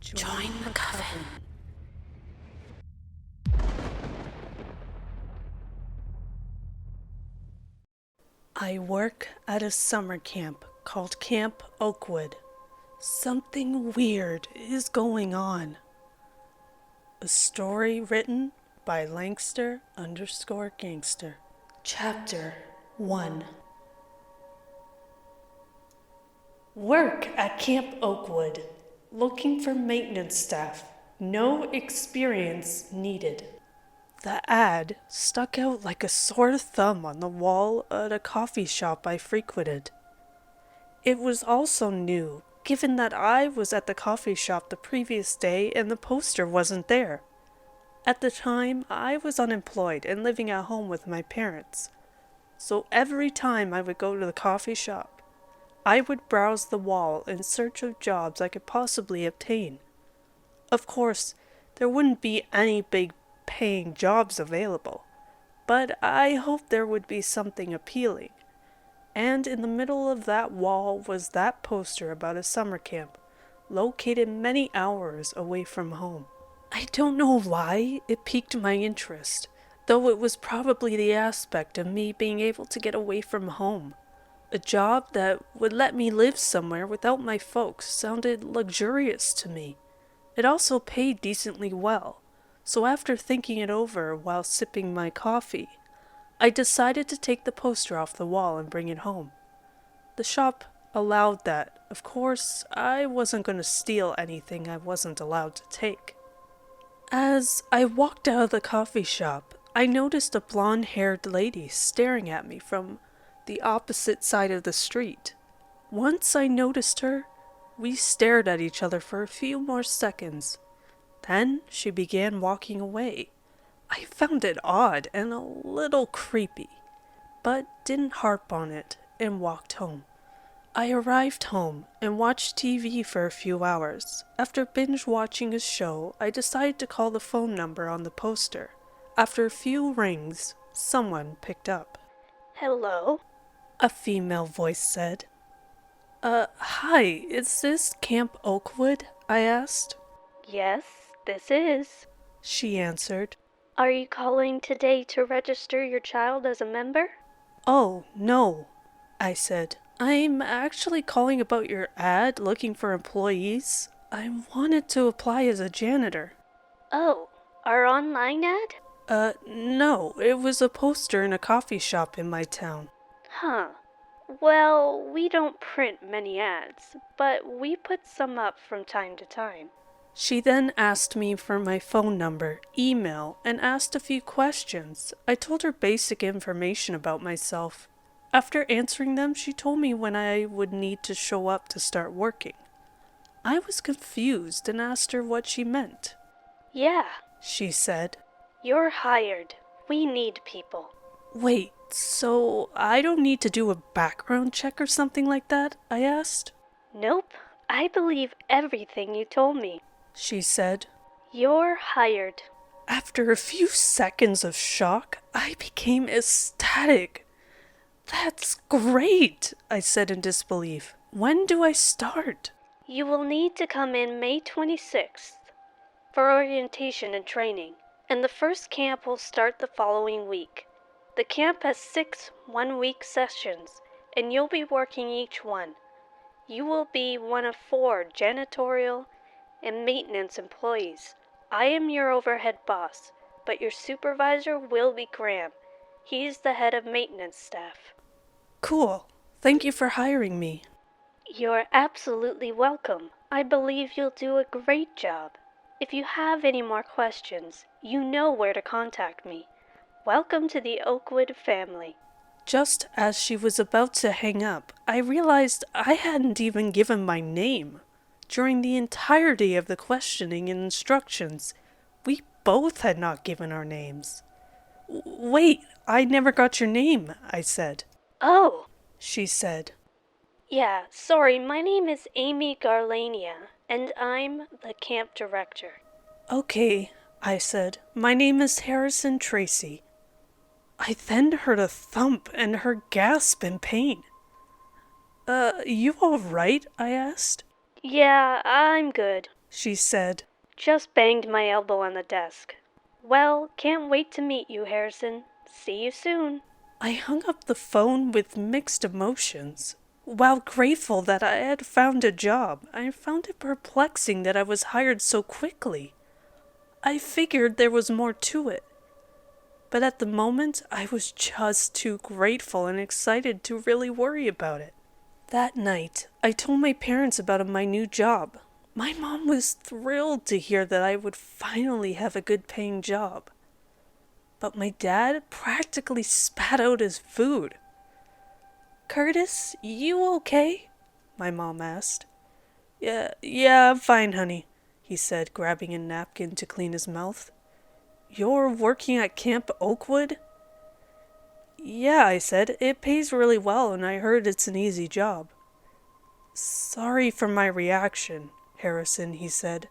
Join the coven. I work at a summer camp called Camp Oakwood. Something weird is going on. A story written by Langster_Gangster. Chapter 1. Work at Camp Oakwood. Looking for maintenance staff. No experience needed. The ad stuck out like a sore thumb on the wall at a coffee shop I frequented. It was also new, given that I was at the coffee shop the previous day and the poster wasn't there. At the time, I was unemployed and living at home with my parents. So every time I would go to the coffee shop, I would browse the wall in search of jobs I could possibly obtain. Of course, there wouldn't be any big paying jobs available, but I hoped there would be something appealing. And in the middle of that wall was that poster about a summer camp, located many hours away from home. I don't know why it piqued my interest, though it was probably the aspect of me being able to get away from home. A job that would let me live somewhere without my folks sounded luxurious to me. It also paid decently well, so after thinking it over while sipping my coffee, I decided to take the poster off the wall and bring it home. The shop allowed that. Of course, I wasn't going to steal anything I wasn't allowed to take. As I walked out of the coffee shop, I noticed a blonde-haired lady staring at me from the opposite side of the street. Once I noticed her, we stared at each other for a few more seconds. Then she began walking away. I found it odd and a little creepy, but didn't harp on it and walked home. I arrived home and watched TV for a few hours. After binge watching a show, I decided to call the phone number on the poster. After a few rings, someone picked up. Hello? A female voice said. Hi, is this Camp Oakwood? I asked. Yes, this is. She answered. Are you calling today to register your child as a member? Oh, no, I said. I'm actually calling about your ad looking for employees. I wanted to apply as a janitor. Oh, our online ad? No, it was a poster in a coffee shop in my town. Huh. Well, we don't print many ads, but we put some up from time to time. She then asked me for my phone number, email, and asked a few questions. I told her basic information about myself. After answering them, she told me when I would need to show up to start working. I was confused and asked her what she meant. Yeah, she said. You're hired. We need people. Wait, so I don't need to do a background check or something like that? I asked. Nope, I believe everything you told me. She said. You're hired. After a few seconds of shock, I became ecstatic. That's great, I said in disbelief. When do I start? You will need to come in May 26th for orientation and training, and the first camp will start the following week. The camp has 6 one-week sessions, and you'll be working each one. You will be one of 4 janitorial and maintenance employees. I am your overhead boss, but your supervisor will be Graham. He's the head of maintenance staff. Cool. Thank you for hiring me. You're absolutely welcome. I believe you'll do a great job. If you have any more questions, you know where to contact me. Welcome to the Oakwood family. Just as she was about to hang up, I realized I hadn't even given my name. During the entirety of the questioning and instructions, we both had not given our names. Wait, I never got your name, I said. Oh, she said. Yeah, sorry, my name is Amy Garlania, and I'm the camp director. Okay, I said. My name is Harrison Tracy. I then heard a thump and her gasp in pain. You all right? I asked. Yeah, I'm good, she said. Just banged my elbow on the desk. Well, can't wait to meet you, Harrison. See you soon. I hung up the phone with mixed emotions. While grateful that I had found a job, I found it perplexing that I was hired so quickly. I figured there was more to it. But at the moment, I was just too grateful and excited to really worry about it. That night, I told my parents about my new job. My mom was thrilled to hear that I would finally have a good-paying job. But my dad practically spat out his food. "Curtis, you okay?" my mom asked. Yeah, I'm fine, honey," he said, grabbing a napkin to clean his mouth. "You're working at Camp Oakwood?" "Yeah," I said. "It pays really well, and I heard it's an easy job." "Sorry for my reaction, Harrison," he said.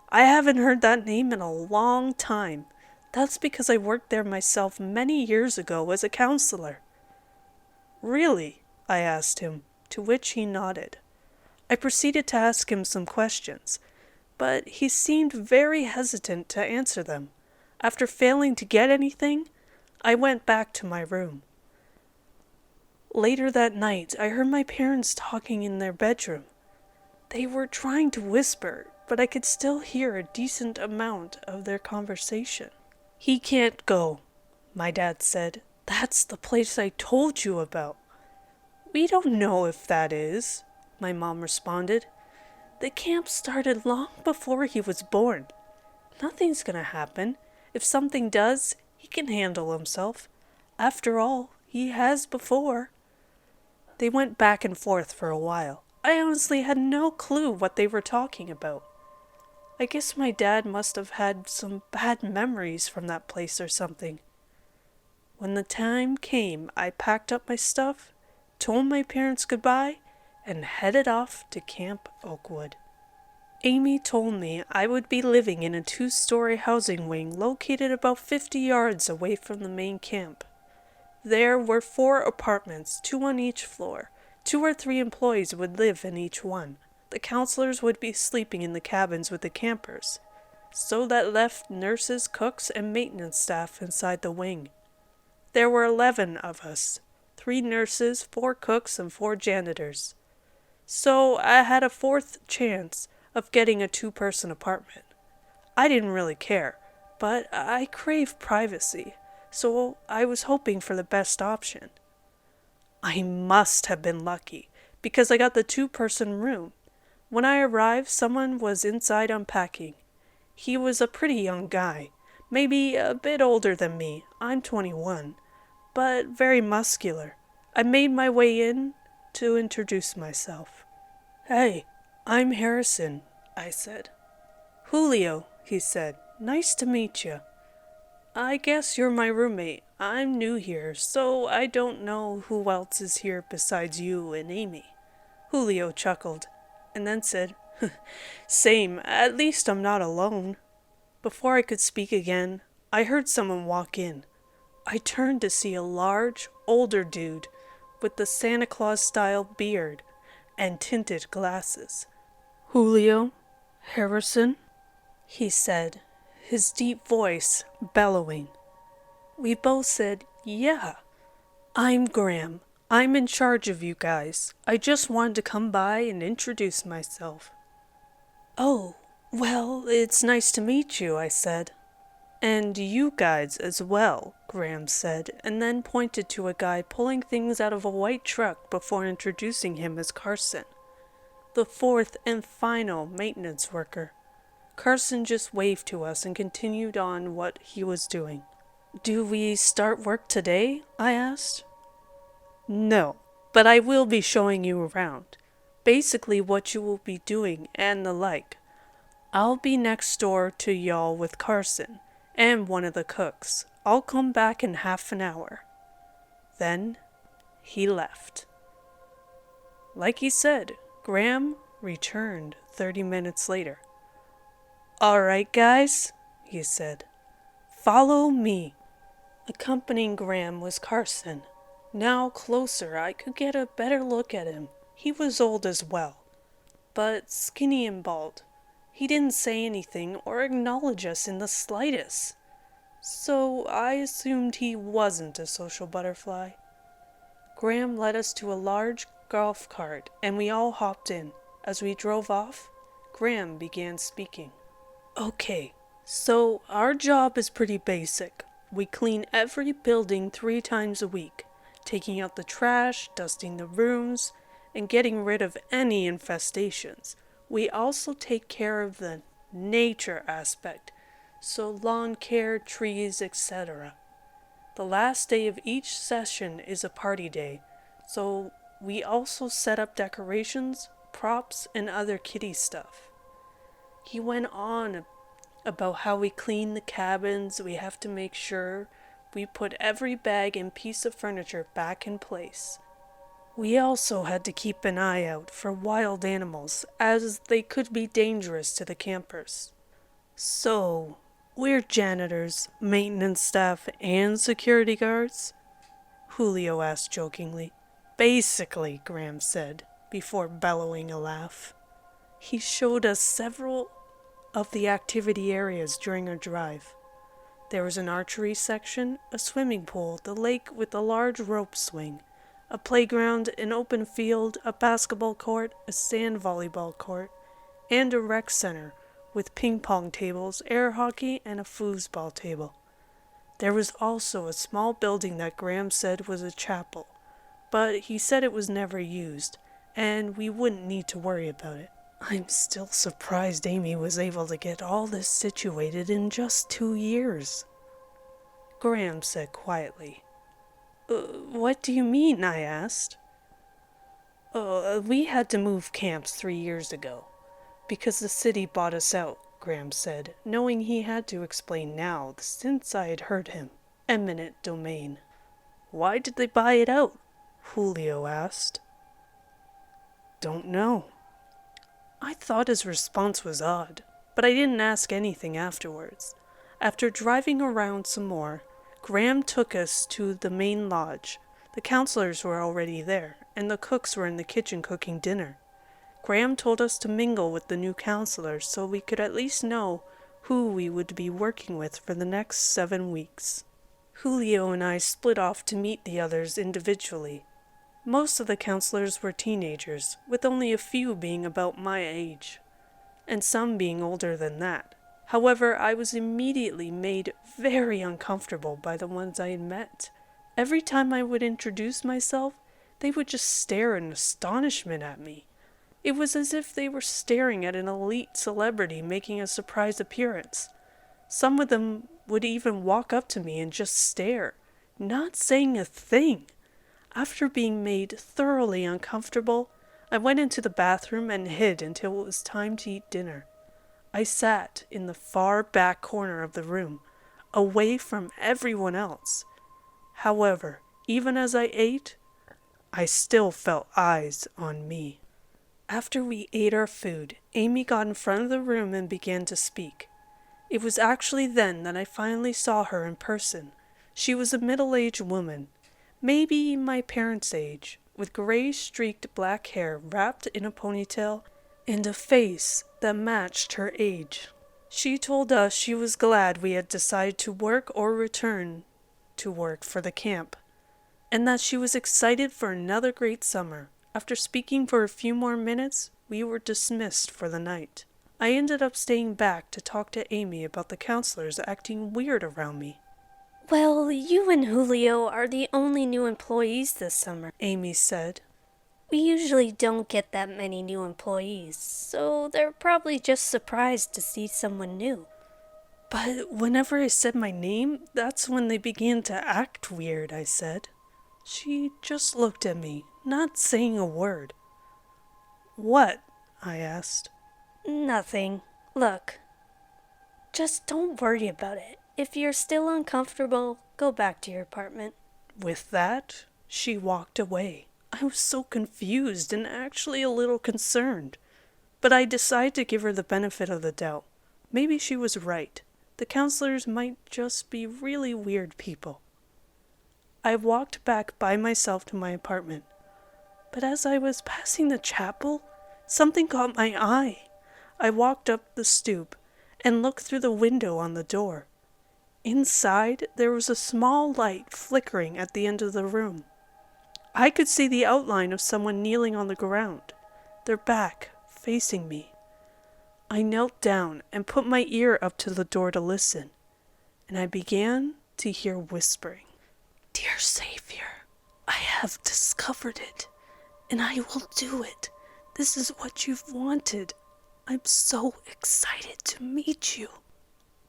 "I haven't heard that name in a long time. That's because I worked there myself many years ago as a counselor." "Really?" I asked him, to which he nodded. I proceeded to ask him some questions, but he seemed very hesitant to answer them. After failing to get anything, I went back to my room. Later that night, I heard my parents talking in their bedroom. They were trying to whisper, but I could still hear a decent amount of their conversation. "He can't go," my dad said. "That's the place I told you about." "We don't know if that is," my mom responded. "The camp started long before he was born. Nothing's gonna happen. If something does, he can handle himself. After all, he has before." They went back and forth for a while. I honestly had no clue what they were talking about. I guess my dad must have had some bad memories from that place or something. When the time came, I packed up my stuff, told my parents goodbye, and headed off to Camp Oakwood. Amy told me I would be living in a 2-story housing wing located about 50 yards away from the main camp. There were 4 apartments, 2 on each floor. 2 or 3 employees would live in each one. The counselors would be sleeping in the cabins with the campers. So that left nurses, cooks, and maintenance staff inside the wing. There were 11 of us, 3 nurses, 4 cooks, and 4 janitors. So I had a 4th chance of getting a 2-person apartment. I didn't really care, but I craved privacy, so I was hoping for the best option. I must have been lucky, because I got the 2-person room. When I arrived, someone was inside unpacking. He was a pretty young guy, maybe a bit older than me. I'm 21, but very muscular. I made my way in to introduce myself. "Hey, I'm Harrison," I said. "Julio," he said. "Nice to meet you. I guess you're my roommate. I'm new here, so I don't know who else is here besides you and Amy." Julio chuckled, and then said, "Same, at least I'm not alone." Before I could speak again, I heard someone walk in. I turned to see a large, older dude with the Santa Claus-style beard and tinted glasses. "Julio? Harrison?" he said, his deep voice bellowing. We both said, "Yeah." "I'm Graham. I'm in charge of you guys. I just wanted to come by and introduce myself." "Oh, well, it's nice to meet you," I said. "And you guys as well," Graham said, and then pointed to a guy pulling things out of a white truck before introducing him as Carson, the 4th and final maintenance worker. Carson just waved to us and continued on what he was doing. "Do we start work today?" I asked. "No, but I will be showing you around. Basically what you will be doing and the like. I'll be next door to y'all with Carson and one of the cooks. I'll come back in half an hour." Then he left. Like he said, Graham returned 30 minutes later. "All right, guys," he said. "Follow me." Accompanying Graham was Carson. Now closer, I could get a better look at him. He was old as well, but skinny and bald. He didn't say anything or acknowledge us in the slightest. So I assumed he wasn't a social butterfly. Graham led us to a large golf cart, and we all hopped in. As we drove off, Graham began speaking. Okay, so our job is pretty basic. We clean every building 3 times a week, taking out the trash, dusting the rooms, and getting rid of any infestations. We also take care of the nature aspect, so lawn care, trees, etc. The last day of each session is a party day, so we also set up decorations, props, and other kiddie stuff. He went on about how we clean the cabins. We have to make sure we put every bag and piece of furniture back in place. We also had to keep an eye out for wild animals, as they could be dangerous to the campers. So, we're janitors, maintenance staff, and security guards? Julio asked jokingly. Basically, Graham said, before bellowing a laugh. He showed us several of the activity areas during our drive. There was an archery section, a swimming pool, the lake with a large rope swing, a playground, an open field, a basketball court, a sand volleyball court, and a rec center with ping pong tables, air hockey, and a foosball table. There was also a small building that Graham said was a chapel, but he said it was never used, and we wouldn't need to worry about it. I'm still surprised Amy was able to get all this situated in just 2 years, Graham said quietly. What do you mean? I asked. We had to move camps 3 years ago, because the city bought us out, Graham said, knowing he had to explain now, since I had heard him. Eminent domain. Why did they buy it out? Julio asked. Don't know. I thought his response was odd, but I didn't ask anything afterwards. After driving around some more, Graham took us to the main lodge. The counselors were already there, and the cooks were in the kitchen cooking dinner. Graham told us to mingle with the new counselors so we could at least know who we would be working with for the next 7 weeks. Julio and I split off to meet the others individually. Most of the counselors were teenagers, with only a few being about my age, and some being older than that. However, I was immediately made very uncomfortable by the ones I had met. Every time I would introduce myself, they would just stare in astonishment at me. It was as if they were staring at an elite celebrity making a surprise appearance. Some of them would even walk up to me and just stare, not saying a thing. After being made thoroughly uncomfortable, I went into the bathroom and hid until it was time to eat dinner. I sat in the far back corner of the room, away from everyone else. However, even as I ate, I still felt eyes on me. After we ate our food, Amy got in front of the room and began to speak. It was actually then that I finally saw her in person. She was a middle-aged woman, maybe my parents' age, with gray-streaked black hair wrapped in a ponytail and a face that matched her age. She told us she was glad we had decided to work or return to work for the camp, and that she was excited for another great summer. After speaking for a few more minutes, we were dismissed for the night. I ended up staying back to talk to Amy about the counselors acting weird around me. Well, you and Julio are the only new employees this summer, Amy said. We usually don't get that many new employees, so they're probably just surprised to see someone new. But whenever I said my name, that's when they began to act weird, I said. She just looked at me, not saying a word. What? I asked. Nothing. Look, just don't worry about it. If you're still uncomfortable, go back to your apartment. With that, she walked away. I was so confused and actually a little concerned. But I decided to give her the benefit of the doubt. Maybe she was right. The counselors might just be really weird people. I walked back by myself to my apartment. But as I was passing the chapel, something caught my eye. I walked up the stoop and looked through the window on the door. Inside, there was a small light flickering at the end of the room. I could see the outline of someone kneeling on the ground, their back facing me. I knelt down and put my ear up to the door to listen, and I began to hear whispering. "Dear Savior, I have discovered it, and I will do it. This is what you've wanted. I'm so excited to meet you."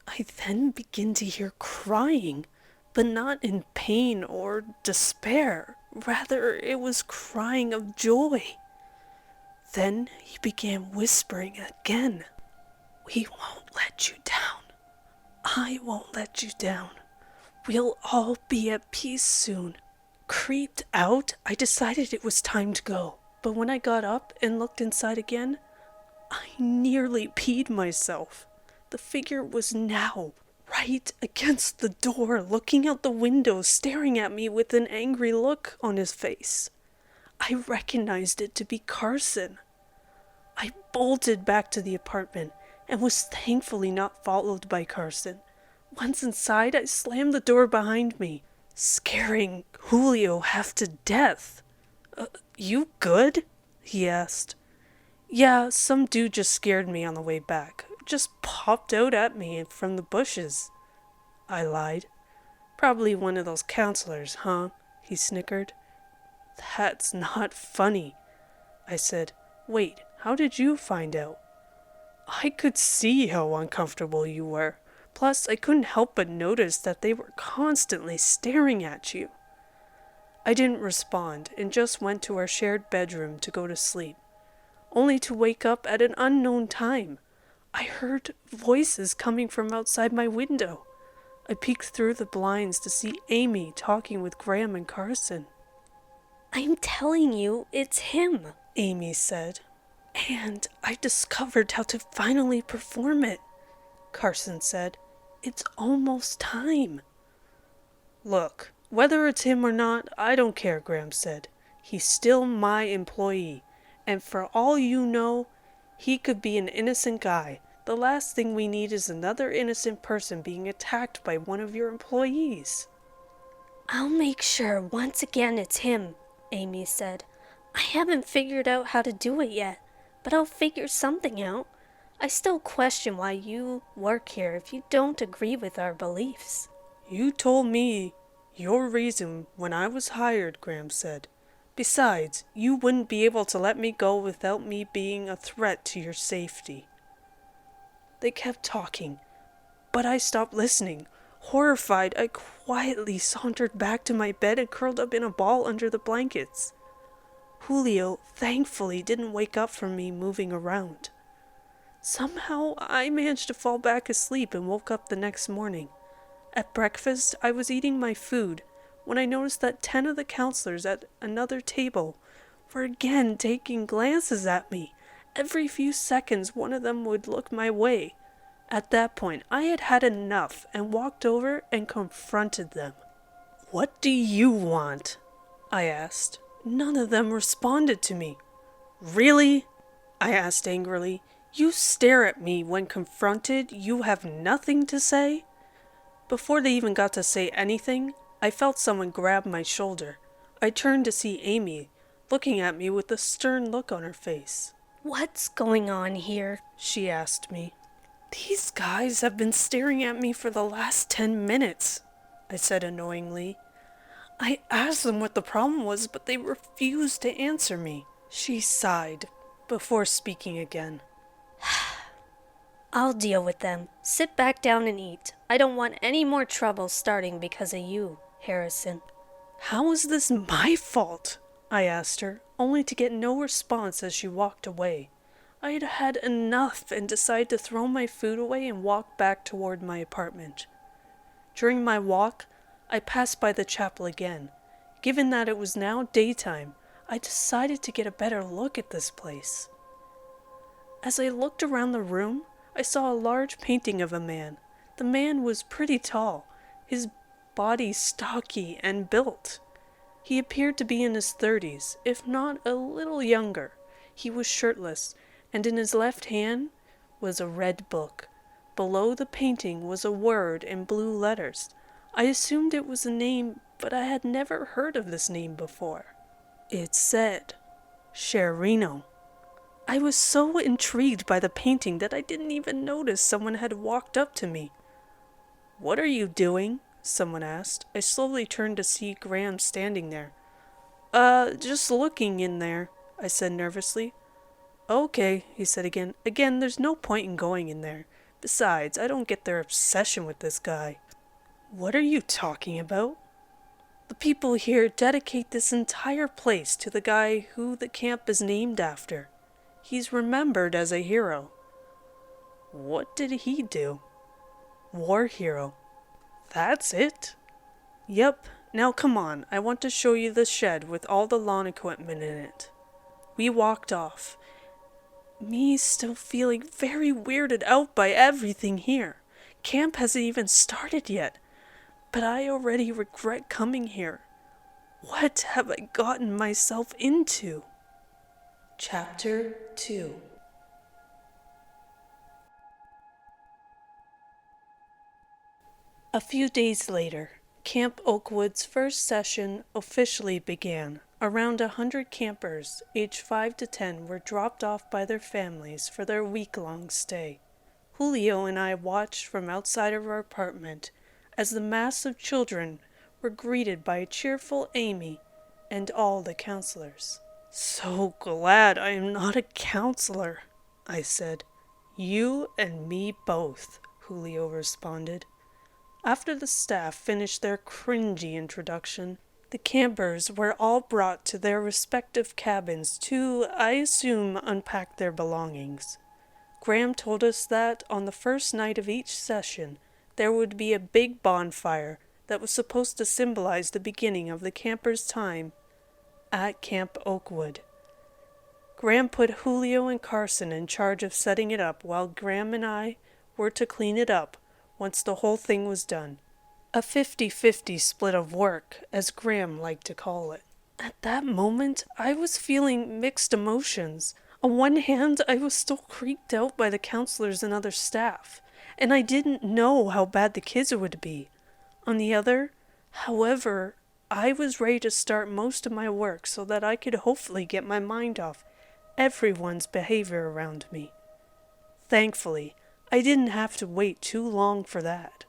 I then begin to hear crying, but not in pain or despair. Rather, it was crying of joy. Then he began whispering again. "We won't let you down. I won't let you down. We'll all be at peace soon." Creeped out, I decided it was time to go. But when I got up and looked inside again, I nearly peed myself. The figure was now right against the door, looking out the window, staring at me with an angry look on his face. I recognized it to be Carson. I bolted back to the apartment and was thankfully not followed by Carson. Once inside, I slammed the door behind me, scaring Julio half to death. You good?" he asked. "Yeah, some dude just scared me on the way back. Just popped out at me from the bushes," I lied. "Probably one of those counselors, huh?" he snickered. "That's not funny," I said. "Wait, how did you find out?" "I could see how uncomfortable you were. Plus, I couldn't help but notice that they were constantly staring at you." I didn't respond and just went to our shared bedroom to go to sleep, only to wake up at an unknown time. I heard voices coming from outside my window. I peeked through the blinds to see Amy talking with Graham and Carson. "I'm telling you, it's him," Amy said. "And I discovered how to finally perform it," Carson said. "It's almost time." "Look, whether it's him or not, I don't care," Graham said. "He's still my employee, and for all you know, he could be an innocent guy. The last thing we need is another innocent person being attacked by one of your employees." "I'll make sure once again it's him," Amy said. "I haven't figured out how to do it yet, but I'll figure something out. I still question why you work here if you don't agree with our beliefs." "You told me your reason when I was hired," Graham said. "Besides, you wouldn't be able to let me go without me being a threat to your safety." They kept talking, but I stopped listening. Horrified, I quietly sauntered back to my bed and curled up in a ball under the blankets. Julio, thankfully, didn't wake up from me moving around. Somehow, I managed to fall back asleep and woke up the next morning. At breakfast, I was eating my food when I noticed that 10 of the counselors at another table were again taking glances at me. Every few seconds, one of them would look my way. At that point, I had had enough and walked over and confronted them. "What do you want?" I asked. None of them responded to me. "Really?" I asked angrily. "You stare at me when confronted. You have nothing to say?" Before they even got to say anything, I felt someone grab my shoulder. I turned to see Amy, looking at me with a stern look on her face. "What's going on here?" she asked me. "These guys have been staring at me for the last 10 minutes, I said annoyingly. I asked them what the problem was, but they refused to answer me. She sighed before speaking again. "I'll deal with them. Sit back down and eat. I don't want any more trouble starting because of you, Harrison." "How is this my fault?" I asked her, only to get no response as she walked away. I had had enough and decided to throw my food away and walk back toward my apartment. During my walk, I passed by the chapel again. Given that it was now daytime, I decided to get a better look at this place. As I looked around the room, I saw a large painting of a man. The man was pretty tall, his body stocky and built. He appeared to be in his 30s, if not a little younger. He was shirtless, and in his left hand was a red book. Below the painting was a word in blue letters. I assumed it was a name, but I had never heard of this name before. It said, Sherino. I was so intrigued by the painting that I didn't even notice someone had walked up to me. "What are you doing?" someone asked. I slowly turned to see Graham standing there. Just looking in there," I said nervously. "Okay," he said again. "Again, there's no point in going in there. Besides, I don't get their obsession with this guy." "What are you talking about?" "The people here dedicate this entire place to the guy who the camp is named after. He's remembered as a hero." "What did he do?" "War hero." "That's it?" "Yep. Now come on, I want to show you the shed with all the lawn equipment in it." We walked off, me still feeling very weirded out by everything here. Camp hasn't even started yet, but I already regret coming here. What have I gotten myself into? Chapter 2. A few days later, Camp Oakwood's first session officially began. Around 100 campers, aged 5 to 10, were dropped off by their families for their week-long stay. Julio and I watched from outside of our apartment as the mass of children were greeted by a cheerful Amy and all the counselors. "So glad I am not a counselor," I said. "You and me both," Julio responded. After the staff finished their cringy introduction, the campers were all brought to their respective cabins to, I assume, unpack their belongings. Graham told us that on the first night of each session, there would be a big bonfire that was supposed to symbolize the beginning of the campers' time at Camp Oakwood. Graham put Julio and Carson in charge of setting it up, while Graham and I were to clean it up once the whole thing was done. A 50-50 split of work, as Graham liked to call it. At that moment, I was feeling mixed emotions. On one hand, I was still creeped out by the counselors and other staff, and I didn't know how bad the kids would be. On the other, however, I was ready to start most of my work so that I could hopefully get my mind off everyone's behavior around me. Thankfully, I didn't have to wait too long for that.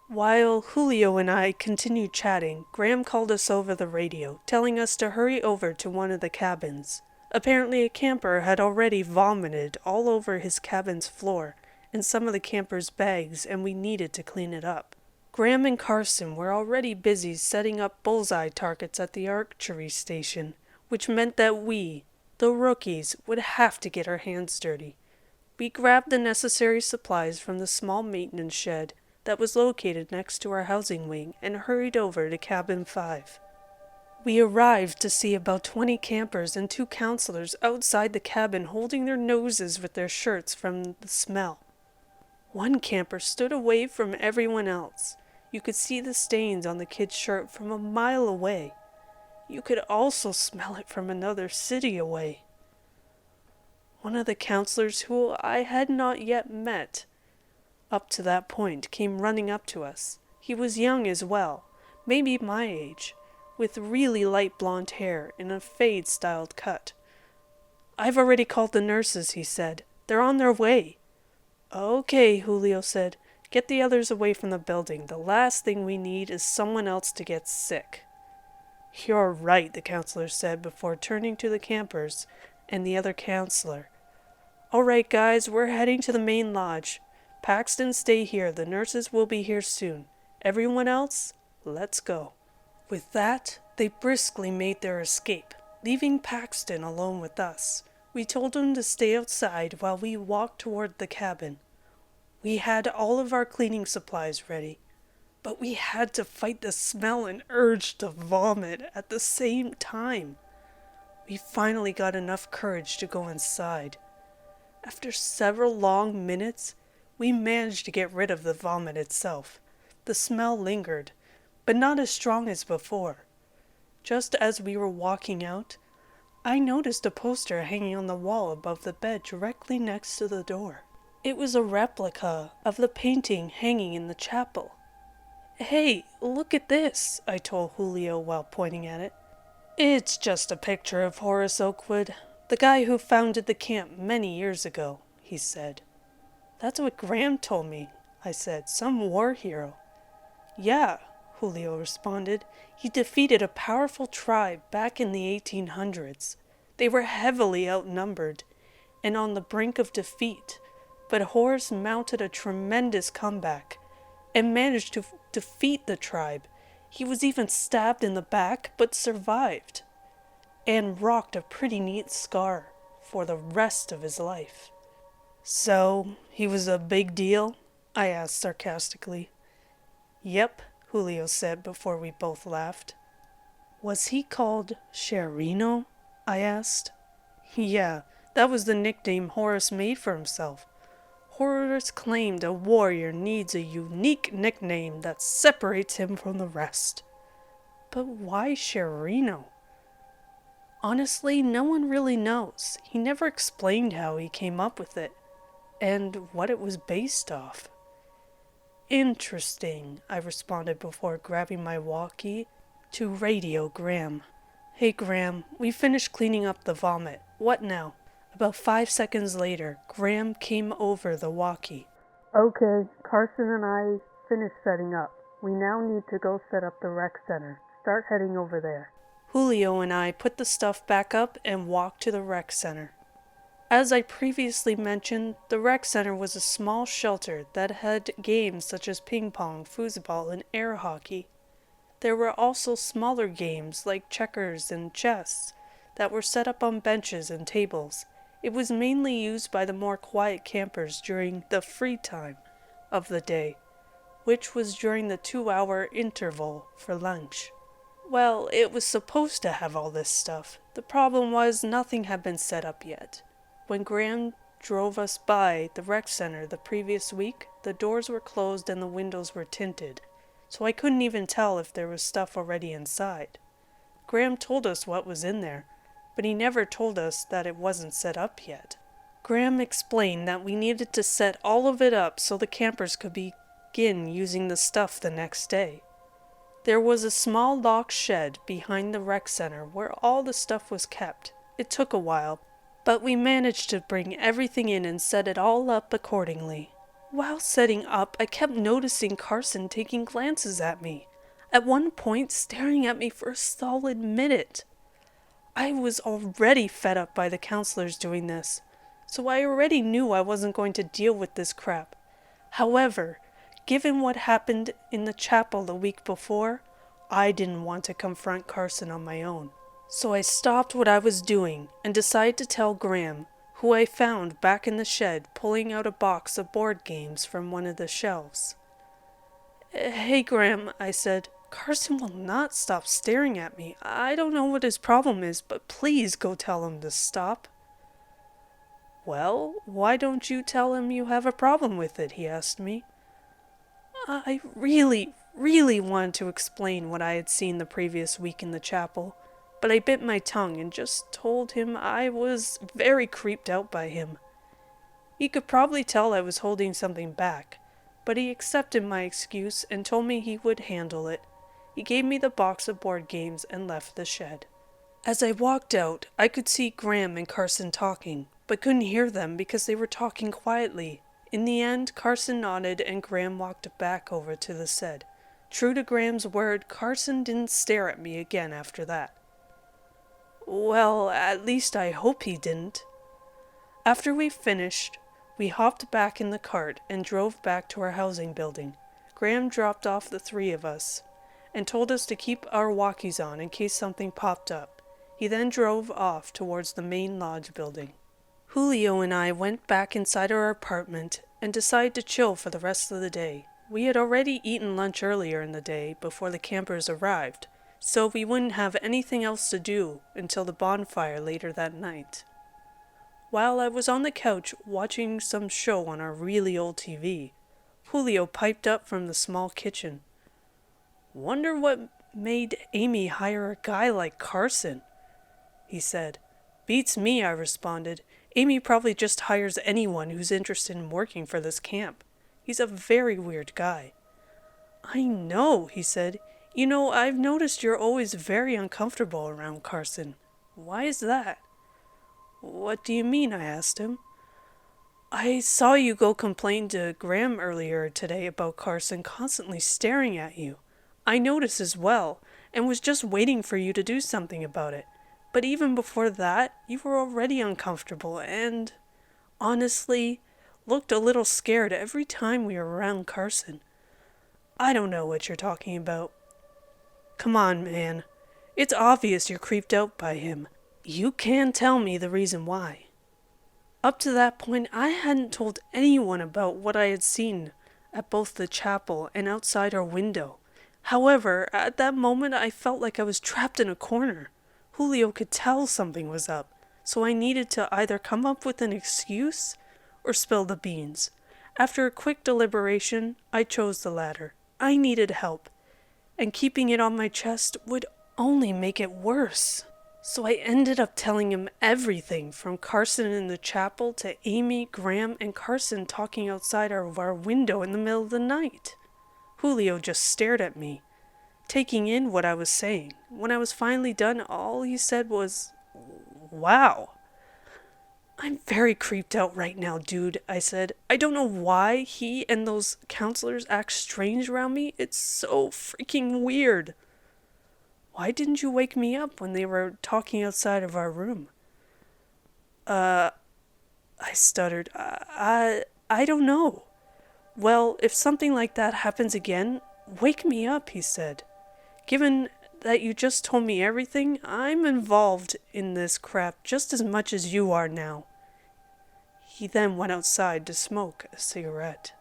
While Julio and I continued chatting, Graham called us over the radio, telling us to hurry over to one of the cabins. Apparently a camper had already vomited all over his cabin's floor and some of the campers' bags, and we needed to clean it up. Graham and Carson were already busy setting up bullseye targets at the archery station, which meant that we, the rookies, would have to get our hands dirty. We grabbed the necessary supplies from the small maintenance shed that was located next to our housing wing and hurried over to Cabin 5. We arrived to see about 20 campers and 2 counselors outside the cabin holding their noses with their shirts from the smell. One camper stood away from everyone else. You could see the stains on the kid's shirt from a mile away. You could also smell it from another city away. One of the counselors, who I had not yet met up to that point, came running up to us. He was young as well, maybe my age, with really light blonde hair in a fade-styled cut. "I've already called the nurses," he said. "They're on their way." "Okay," Julio said. "Get the others away from the building. The last thing we need is someone else to get sick." "You're right," the counselor said before turning to the campers and the other counselor. "All right, guys, we're heading to the main lodge. Paxton, stay here. The nurses will be here soon. Everyone else, let's go." With that, they briskly made their escape, leaving Paxton alone with us. We told him to stay outside while we walked toward the cabin. We had all of our cleaning supplies ready, but we had to fight the smell and urge to vomit at the same time. We finally got enough courage to go inside. After several long minutes, we managed to get rid of the vomit itself. The smell lingered, but not as strong as before. Just as we were walking out, I noticed a poster hanging on the wall above the bed directly next to the door. It was a replica of the painting hanging in the chapel. "Hey, look at this," I told Julio while pointing at it. "It's just a picture of Horace Oakwood, the guy who founded the camp many years ago," he said. "That's what Graham told me," I said. "Some war hero." "Yeah," Julio responded. "He defeated a powerful tribe back in the 1800s. They were heavily outnumbered and on the brink of defeat, but Horace mounted a tremendous comeback and managed to defeat the tribe. He was even stabbed in the back, but survived, and rocked a pretty neat scar for the rest of his life." "So, he was a big deal?" I asked sarcastically. "Yep," Julio said before we both laughed. "Was he called Sherino?" I asked. "Yeah, that was the nickname Horace made for himself. Horace claimed a warrior needs a unique nickname that separates him from the rest." "But why Sherino?" "Honestly, no one really knows. He never explained how he came up with it, and what it was based off." "Interesting," I responded before grabbing my walkie to radio Graham. "Hey Graham, we finished cleaning up the vomit. What now?" About 5 seconds later, Graham came over the walkie. "Okay, Carson and I finished setting up. We now need to go set up the rec center. Start heading over there." Julio and I put the stuff back up and walked to the rec center. As I previously mentioned, the rec center was a small shelter that had games such as ping pong, foosball, and air hockey. There were also smaller games like checkers and chess that were set up on benches and tables. It was mainly used by the more quiet campers during the free time of the day, which was during the 2-hour interval for lunch. Well, it was supposed to have all this stuff. The problem was nothing had been set up yet. When Graham drove us by the rec center the previous week, the doors were closed and the windows were tinted, so I couldn't even tell if there was stuff already inside. Graham told us what was in there, but he never told us that it wasn't set up yet. Graham explained that we needed to set all of it up so the campers could begin using the stuff the next day. There was a small locked shed behind the rec center where all the stuff was kept. It took a while, but we managed to bring everything in and set it all up accordingly. While setting up, I kept noticing Carson taking glances at me, at one point staring at me for a solid minute. I was already fed up by the counselors doing this, so I already knew I wasn't going to deal with this crap. However, given what happened in the chapel the week before, I didn't want to confront Carson on my own. So I stopped what I was doing and decided to tell Graham, who I found back in the shed pulling out a box of board games from one of the shelves. "Hey Graham," I said, "Carson will not stop staring at me. I don't know what his problem is, but please go tell him to stop." "Well, why don't you tell him you have a problem with it?" he asked me. I really wanted to explain what I had seen the previous week in the chapel, but I bit my tongue and just told him I was very creeped out by him. He could probably tell I was holding something back, but he accepted my excuse and told me he would handle it. He gave me the box of board games and left the shed. As I walked out, I could see Graham and Carson talking, but couldn't hear them because they were talking quietly. In the end, Carson nodded and Graham walked back over to the shed. True to Graham's word, Carson didn't stare at me again after that. Well, at least I hope he didn't. After we finished, we hopped back in the cart and drove back to our housing building. Graham dropped off the three of us and told us to keep our walkies on in case something popped up. He then drove off towards the main lodge building. Julio and I went back inside our apartment and decided to chill for the rest of the day. We had already eaten lunch earlier in the day before the campers arrived, so we wouldn't have anything else to do until the bonfire later that night. While I was on the couch watching some show on our really old TV, Julio piped up from the small kitchen. "Wonder what made Amy hire a guy like Carson," he said. "Beats me," I responded. Amy probably just hires anyone who's interested in working for this camp. He's a very weird guy." "I know," he said. "You know, I've noticed you're always very uncomfortable around Carson. Why is that?" "What do you mean?" I asked him. "I saw you go complain to Graham earlier today about Carson constantly staring at you. I noticed as well, and was just waiting for you to do something about it. But even before that, you were already uncomfortable and, honestly, looked a little scared every time we were around Carson. I don't know what you're talking about." "Come on, man. It's obvious you're creeped out by him. You can tell me the reason why." Up to that point, I hadn't told anyone about what I had seen at both the chapel and outside our window. However, at that moment, I felt like I was trapped in a corner. Julio could tell something was up, so I needed to either come up with an excuse or spill the beans. After a quick deliberation, I chose the latter. I needed help, and keeping it on my chest would only make it worse. So I ended up telling him everything, from Carson in the chapel to Amy, Graham, and Carson talking outside of our window in the middle of the night. Julio just stared at me, taking in what I was saying. When I was finally done, all he said was, "Wow." "I'm very creeped out right now, dude," I said. "I don't know why he and those counselors act strange around me. It's so freaking weird." "Why didn't you wake me up when they were talking outside of our room?" I stuttered. I don't know." "Well, if something like that happens again, wake me up," he said. "Given that you just told me everything, I'm involved in this crap just as much as you are now." He then went outside to smoke a cigarette.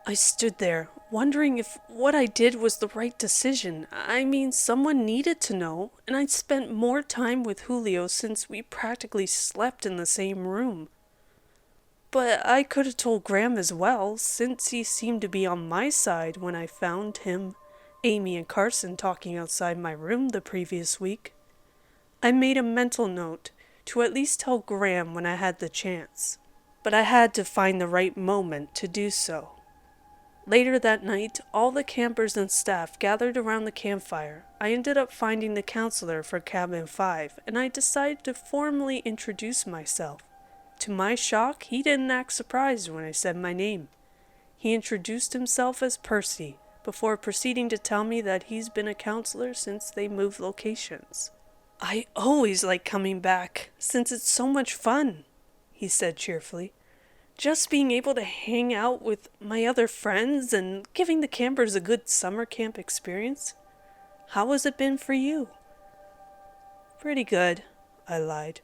I stood there, wondering if what I did was the right decision. I mean, someone needed to know, and I'd spent more time with Julio since we practically slept in the same room. But I could have told Graham as well, since he seemed to be on my side when I found him, Amy, and Carson talking outside my room the previous week. I made a mental note to at least tell Graham when I had the chance, but I had to find the right moment to do so. Later that night, all the campers and staff gathered around the campfire. I ended up finding the counselor for Cabin 5, and I decided to formally introduce myself. To my shock, he didn't act surprised when I said my name. He introduced himself as Percy, before proceeding to tell me that he's been a counselor since they moved locations. "I always like coming back, since it's so much fun," he said cheerfully. "Just being able to hang out with my other friends and giving the campers a good summer camp experience. How has it been for you?" "Pretty good," I lied.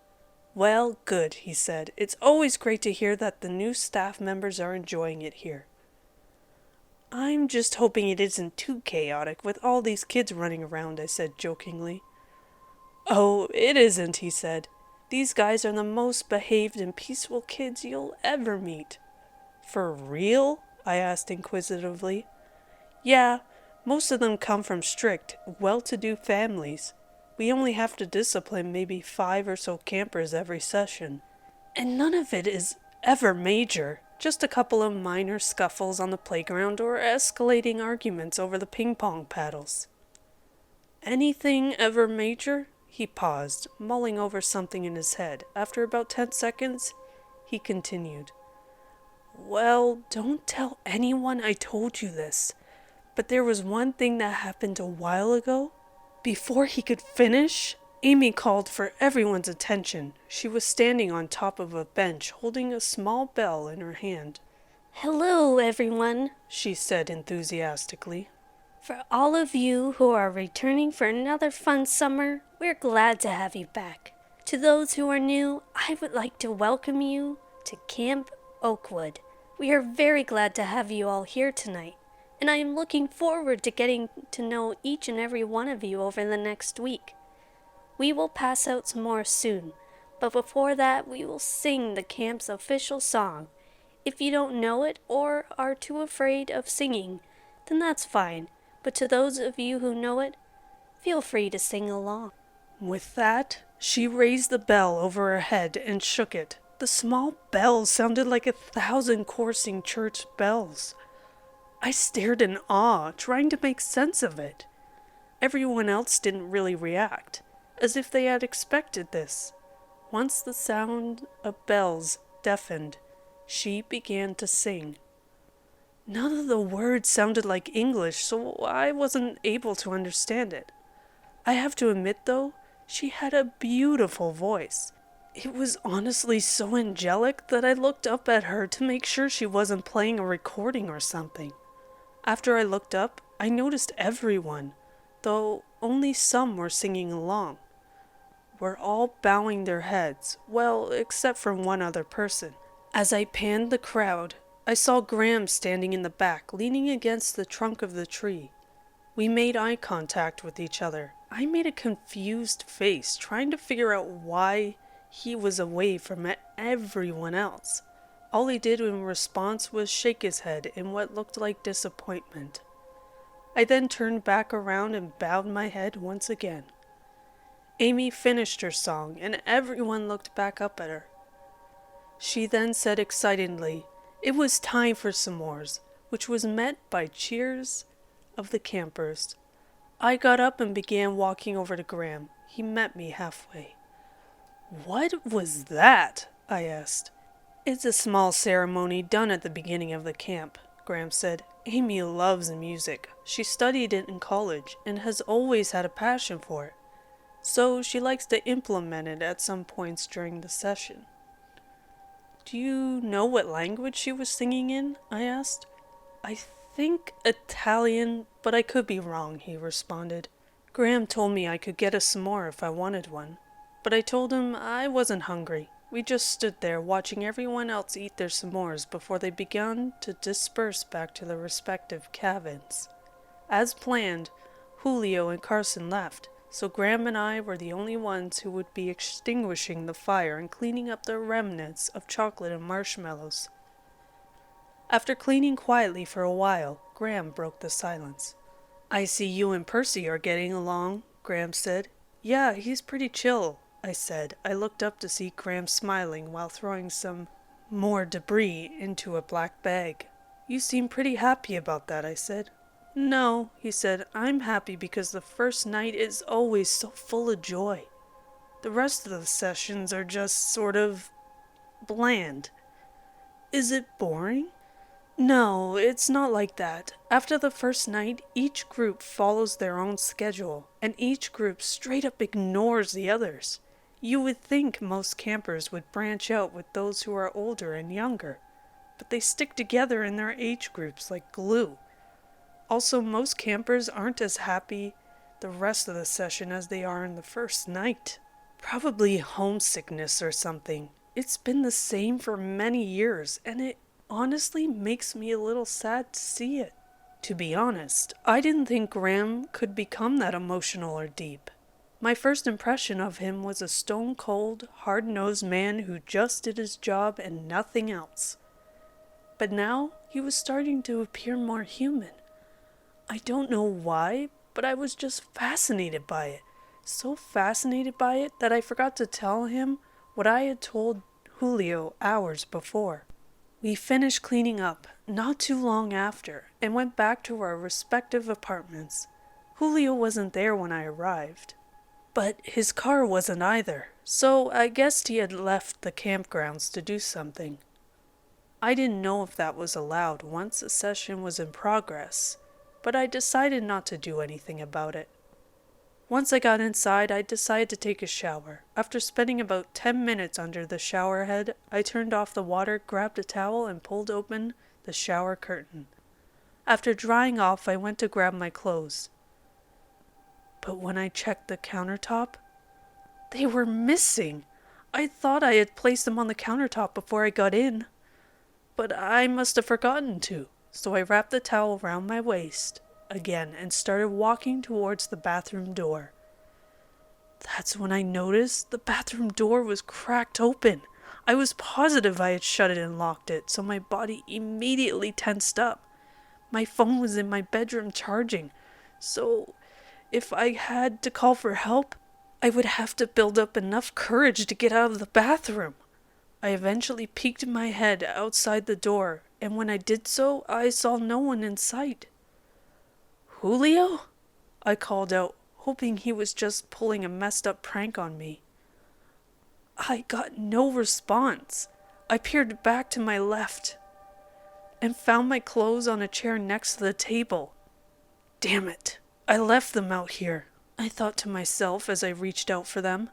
"Well, good," he said. "It's always great to hear that the new staff members are enjoying it here." "I'm just hoping it isn't too chaotic with all these kids running around," I said jokingly. "Oh, it isn't," he said. "These guys are the most behaved and peaceful kids you'll ever meet." "For real?" I asked inquisitively. "Yeah, most of them come from strict, well-to-do families. We only have to discipline maybe 5 or so campers every session. And none of it is ever major, just a couple of minor scuffles on the playground or escalating arguments over the ping-pong paddles." "Anything ever major?" He paused, mulling over something in his head. After about 10 seconds, he continued. "Well, don't tell anyone I told you this, but there was one thing that happened a while ago." Before he could finish, Amy called for everyone's attention. She was standing on top of a bench, holding a small bell in her hand. Hello, everyone, she said enthusiastically. For all of you who are returning for another fun summer, we're glad to have you back. To those who are new, I would like to welcome you to Camp Oakwood. We are very glad to have you all here tonight, and I am looking forward to getting to know each and every one of you over the next week. We will pass out some more soon, but before that we will sing the camp's official song. If you don't know it or are too afraid of singing, then that's fine. But to those of you who know it, feel free to sing along. With that, she raised the bell over her head and shook it. The small bells sounded like 1,000 coursing church bells. I stared in awe, trying to make sense of it. Everyone else didn't really react, as if they had expected this. Once the sound of bells deafened, she began to sing. None of the words sounded like English, so I wasn't able to understand it. I have to admit, though, she had a beautiful voice. It was honestly so angelic that I looked up at her to make sure she wasn't playing a recording or something. After I looked up, I noticed everyone, though only some were singing along. Were all bowing their heads, well, except for one other person. As I panned the crowd, I saw Graham standing in the back, leaning against the trunk of the tree. We made eye contact with each other. I made a confused face, trying to figure out why he was away from everyone else. All he did in response was shake his head in what looked like disappointment. I then turned back around and bowed my head once again. Amy finished her song, and everyone looked back up at her. She then said excitedly, it was time for s'mores, which was met by cheers of the campers. I got up and began walking over to Graham. He met me halfway. What was that? I asked. It's a small ceremony done at the beginning of the camp, Graham said. Amy loves music. She studied it in college and has always had a passion for it. So she likes to implement it at some points during the session. Do you know what language she was singing in? I asked. I think Italian, but I could be wrong, he responded. Graham told me I could get a s'more if I wanted one, but I told him I wasn't hungry. We just stood there watching everyone else eat their s'mores before they began to disperse back to their respective cabins. As planned, Julio and Carson left, so Graham and I were the only ones who would be extinguishing the fire and cleaning up the remnants of chocolate and marshmallows. After cleaning quietly for a while, Graham broke the silence. I see you and Percy are getting along, Graham said. Yeah, he's pretty chill, I said. I looked up to see Graham smiling while throwing some more debris into a black bag. You seem pretty happy about that, I said. No, he said, I'm happy because the first night is always so full of joy. The rest of the sessions are just sort of bland. Is it boring? No, it's not like that. After the first night, each group follows their own schedule, and each group straight up ignores the others. You would think most campers would branch out with those who are older and younger, but they stick together in their age groups like glue. Also, most campers aren't as happy the rest of the session as they are in the first night. Probably homesickness or something. It's been the same for many years, and it honestly makes me a little sad to see it. To be honest, I didn't think Graham could become that emotional or deep. My first impression of him was a stone-cold, hard-nosed man who just did his job and nothing else. But now, he was starting to appear more human. I don't know why, but I was just fascinated by it. So fascinated by it that I forgot to tell him what I had told Julio hours before. We finished cleaning up not too long after and went back to our respective apartments. Julio wasn't there when I arrived, but his car wasn't either, so I guessed he had left the campgrounds to do something. I didn't know if that was allowed once the session was in progress, but I decided not to do anything about it. Once I got inside, I decided to take a shower. After spending about 10 minutes under the shower head, I turned off the water, grabbed a towel, and pulled open the shower curtain. After drying off, I went to grab my clothes. But when I checked the countertop, they were missing. I thought I had placed them on the countertop before I got in, but I must have forgotten to. So I wrapped the towel around my waist again and started walking towards the bathroom door. That's when I noticed the bathroom door was cracked open. I was positive I had shut it and locked it, so my body immediately tensed up. My phone was in my bedroom charging, so if I had to call for help, I would have to build up enough courage to get out of the bathroom. I eventually peeked my head outside the door, and when I did so, I saw no one in sight. "Julio?" I called out, hoping he was just pulling a messed up prank on me. I got no response. I peered back to my left and found my clothes on a chair next to the table. Damn it, I left them out here, I thought to myself as I reached out for them.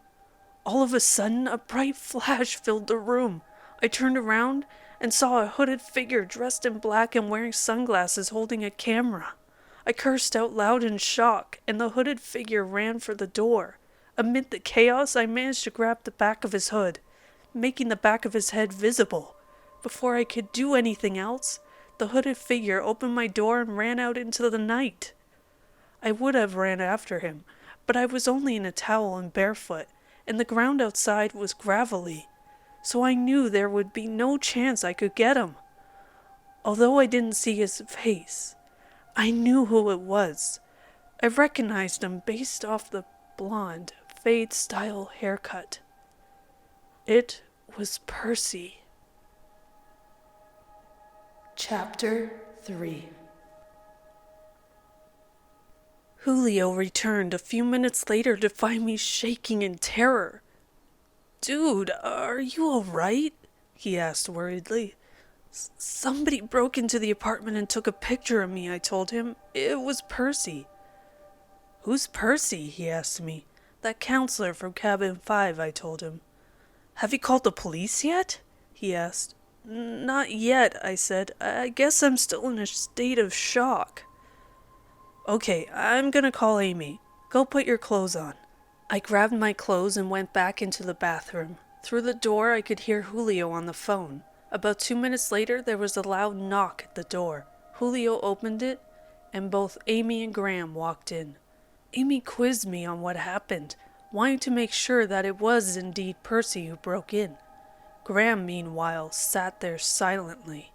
All of a sudden, a bright flash filled the room. I turned around and saw a hooded figure dressed in black and wearing sunglasses holding a camera. I cursed out loud in shock, and the hooded figure ran for the door. Amid the chaos, I managed to grab the back of his hood, making the back of his head visible. Before I could do anything else, the hooded figure opened my door and ran out into the night. I would have ran after him, but I was only in a towel and barefoot, and the ground outside was gravelly, so I knew there would be no chance I could get him. Although I didn't see his face, I knew who it was. I recognized him based off the blonde, fade-style haircut. It was Percy. Chapter 3. Julio returned a few minutes later to find me shaking in terror. "Dude, are you alright?" he asked worriedly. "Somebody broke into the apartment and took a picture of me," I told him. "It was Percy." "Who's Percy?" he asked me. "That counselor from cabin 5, I told him. "Have you called the police yet?" he asked. "Not yet," I said. "I guess I'm still in a state of shock." "Okay, I'm gonna call Amy. Go put your clothes on." I grabbed my clothes and went back into the bathroom. Through the door I could hear Julio on the phone. About 2 minutes later there was a loud knock at the door. Julio opened it, and both Amy and Graham walked in. Amy quizzed me on what happened, wanting to make sure that it was indeed Percy who broke in. Graham, meanwhile, sat there silently.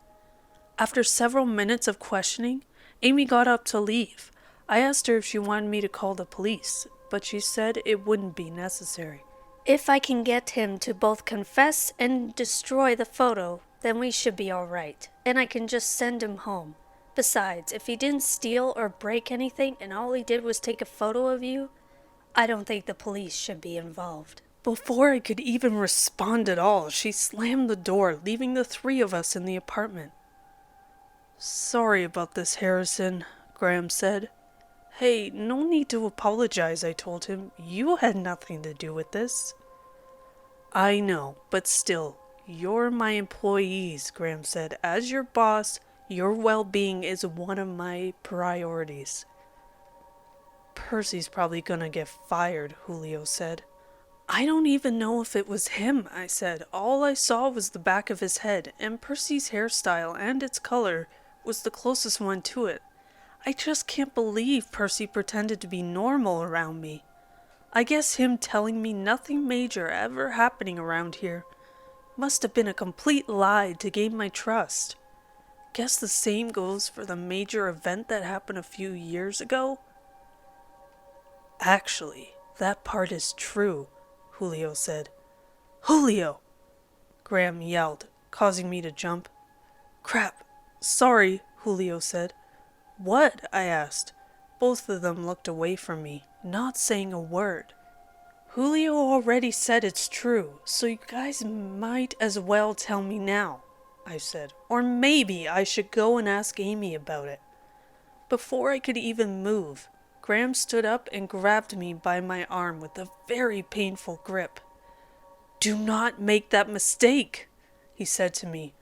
After several minutes of questioning, Amy got up to leave. I asked her if she wanted me to call the police, but she said it wouldn't be necessary. If I can get him to both confess and destroy the photo, then we should be alright, and I can just send him home. Besides, if he didn't steal or break anything and all he did was take a photo of you, I don't think the police should be involved. Before I could even respond at all, she slammed the door, leaving the 3 of us in the apartment. "Sorry about this, Harrison," Graham said. "Hey, no need to apologize," I told him. "You had nothing to do with this." "I know, but still, you're my employees," Graham said. "As your boss, your well-being is one of my priorities." "Percy's probably gonna get fired," Julio said. "I don't even know if it was him," I said. "All I saw was the back of his head, and Percy's hairstyle and its color was the closest one to it. I just can't believe Percy pretended to be normal around me. I guess him telling me nothing major ever happening around here must have been a complete lie to gain my trust. Guess the same goes for the major event that happened a few years ago." "Actually, that part is true," Julio said. "Julio!" Graham yelled, causing me to jump. "Crap, sorry," Julio said. "What?" I asked. Both of them looked away from me, not saying a word. "Julio already said it's true, so you guys might as well tell me now," I said. "Or maybe I should go and ask Amy about it." Before I could even move, Graham stood up and grabbed me by my arm with a very painful grip. "Do not make that mistake," he said to me.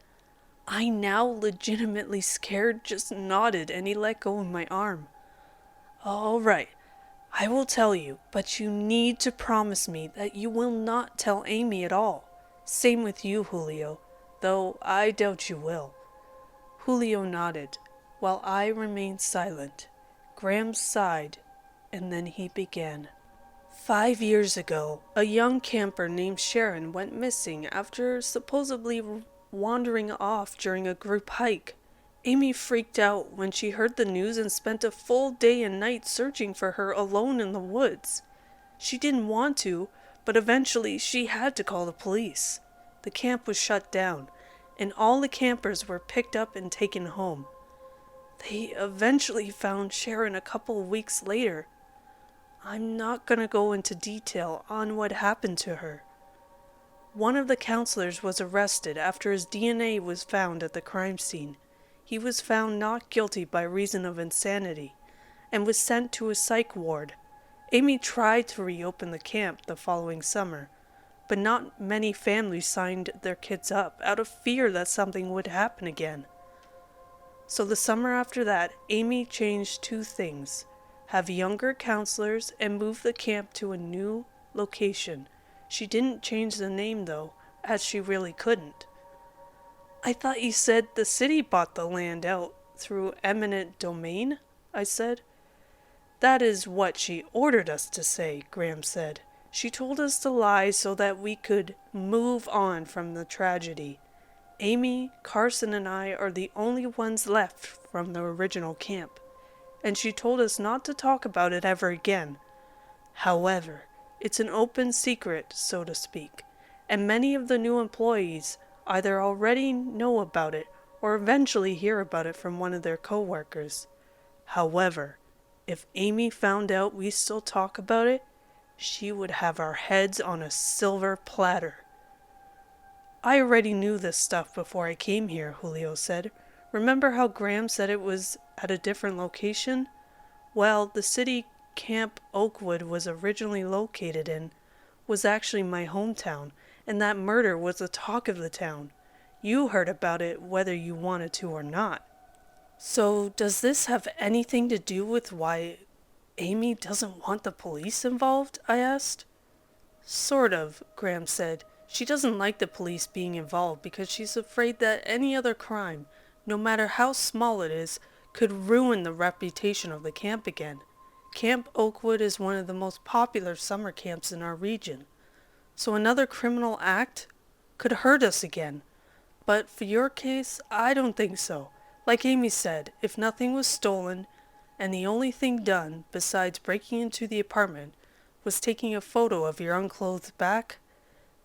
I, now legitimately scared, just nodded, and he let go of my arm. "All right, I will tell you, but you need to promise me that you will not tell Amy at all. Same with you, Julio, though I doubt you will." Julio nodded, while I remained silent. Graham sighed, and then he began. 5 years ago, a young camper named Sharon went missing after supposedly wandering off during a group hike. Amy freaked out when she heard the news and spent a full day and night searching for her alone in the woods. She didn't want to, but eventually she had to call the police. the camp was shut down, and all the campers were picked up and taken home. They eventually found Sharon a couple of weeks later. I'm not going to go into detail on what happened to her. One of the counselors was arrested after his DNA was found at the crime scene. He was found not guilty by reason of insanity and was sent to a psych ward. Amy tried to reopen the camp the following summer, but not many families signed their kids up out of fear that something would happen again. So the summer after that, Amy changed two things: have younger counselors and move the camp to a new location. She didn't change the name though, as she really couldn't. I thought you said the city bought the land out through eminent domain, I said. That is what she ordered us to say, Graham said. She told us to lie so that we could move on from the tragedy. Amy, Carson, and I are the only ones left from the original camp, and she told us not to talk about it ever again. However, it's an open secret, so to speak, and many of the new employees either already know about it or eventually hear about it from one of their co-workers. However, if Amy found out we still talk about it, she would have our heads on a silver platter. I already knew this stuff before I came here, Julio said. Remember how Graham said it was at a different location? Well, the city Camp Oakwood was originally located in was actually my hometown, and that murder was the talk of the town. You heard about it whether you wanted to or not. So does this have anything to do with why Amy doesn't want the police involved? I asked. Sort of, Graham said. She doesn't like the police being involved because she's afraid that any other crime, no matter how small it is, could ruin the reputation of the camp again. Camp Oakwood is one of the most popular summer camps in our region, so another criminal act could hurt us again. But for your case, I don't think so. Like Amy said, if nothing was stolen, and the only thing done, besides breaking into the apartment, was taking a photo of your unclothed back,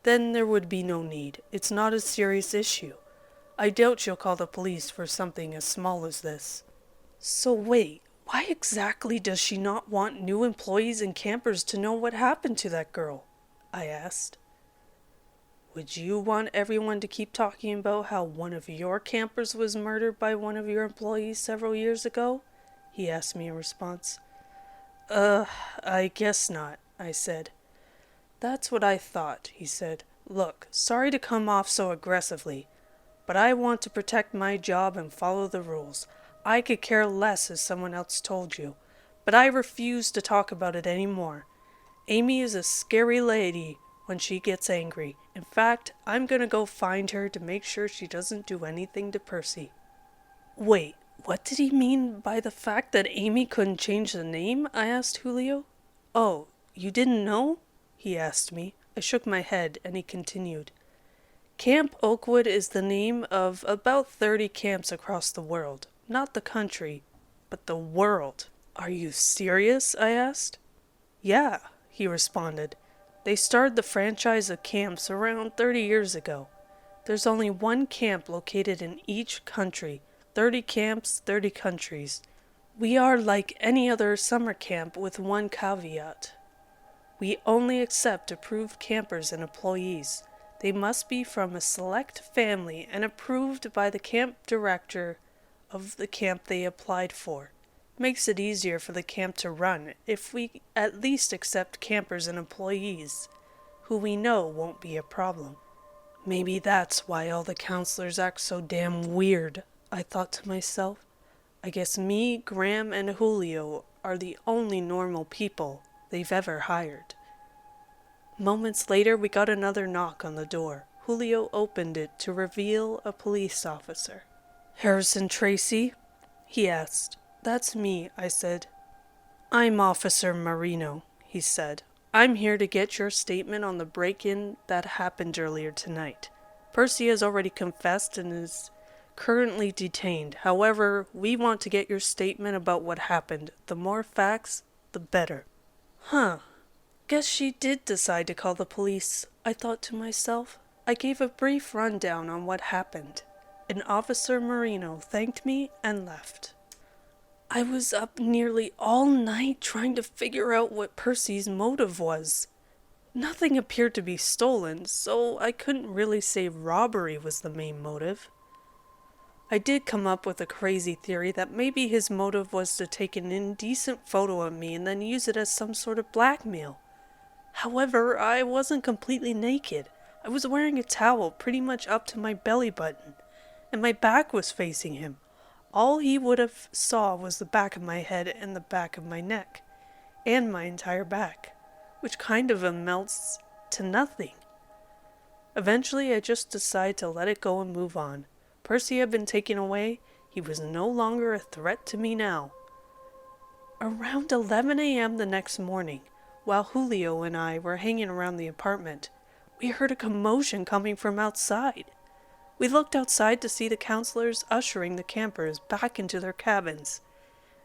then there would be no need. It's not a serious issue. I doubt she'll call the police for something as small as this. So wait, why exactly does she not want new employees and campers to know what happened to that girl? I asked. Would you want everyone to keep talking about how one of your campers was murdered by one of your employees several years ago? He asked me in response. I guess not, I said. That's what I thought, he said. Look, sorry to come off so aggressively, but I want to protect my job and follow the rules. I could care less if someone else told you, but I refuse to talk about it anymore. Amy is a scary lady when she gets angry. In fact, I'm gonna go find her to make sure she doesn't do anything to Percy. Wait, what did he mean by the fact that Amy couldn't change the name? I asked Julio. Oh, you didn't know? He asked me. I shook my head, and he continued. Camp Oakwood is the name of about 30 camps across the world. Not the country, but the world. Are you serious? I asked. Yeah, he responded. They started the franchise of camps around 30 years ago. There's only one camp located in each country. 30 camps, 30 countries. We are like any other summer camp with one caveat. We only accept approved campers and employees. They must be from a select family and approved by the camp director of the camp they applied for. Makes it easier for the camp to run if we at least accept campers and employees who we know won't be a problem. Maybe that's why all the counselors act so damn weird, I thought to myself. I guess me, Graham, and Julio are the only normal people they've ever hired. Moments later, we got another knock on the door. Julio opened it to reveal a police officer. Harrison Tracy? He asked. That's me, I said. I'm Officer Marino, he said. I'm here to get your statement on the break-in that happened earlier tonight. Percy has already confessed and is currently detained. However, we want to get your statement about what happened. The more facts, the better. Guess she did decide to call the police, I thought to myself. I gave a brief rundown on what happened, and Officer Marino thanked me and left. I was up nearly all night trying to figure out what Percy's motive was. Nothing appeared to be stolen, so I couldn't really say robbery was the main motive. I did come up with a crazy theory that maybe his motive was to take an indecent photo of me and then use it as some sort of blackmail. However, I wasn't completely naked. I was wearing a towel pretty much up to my belly button, and my back was facing him. All he would have saw was the back of my head and the back of my neck, and my entire back, which kind of amounts to nothing. Eventually, I just decided to let it go and move on. Percy had been taken away. He was no longer a threat to me now. Around 11 a.m. the next morning, while Julio and I were hanging around the apartment, we heard a commotion coming from outside. We looked outside to see the counselors ushering the campers back into their cabins,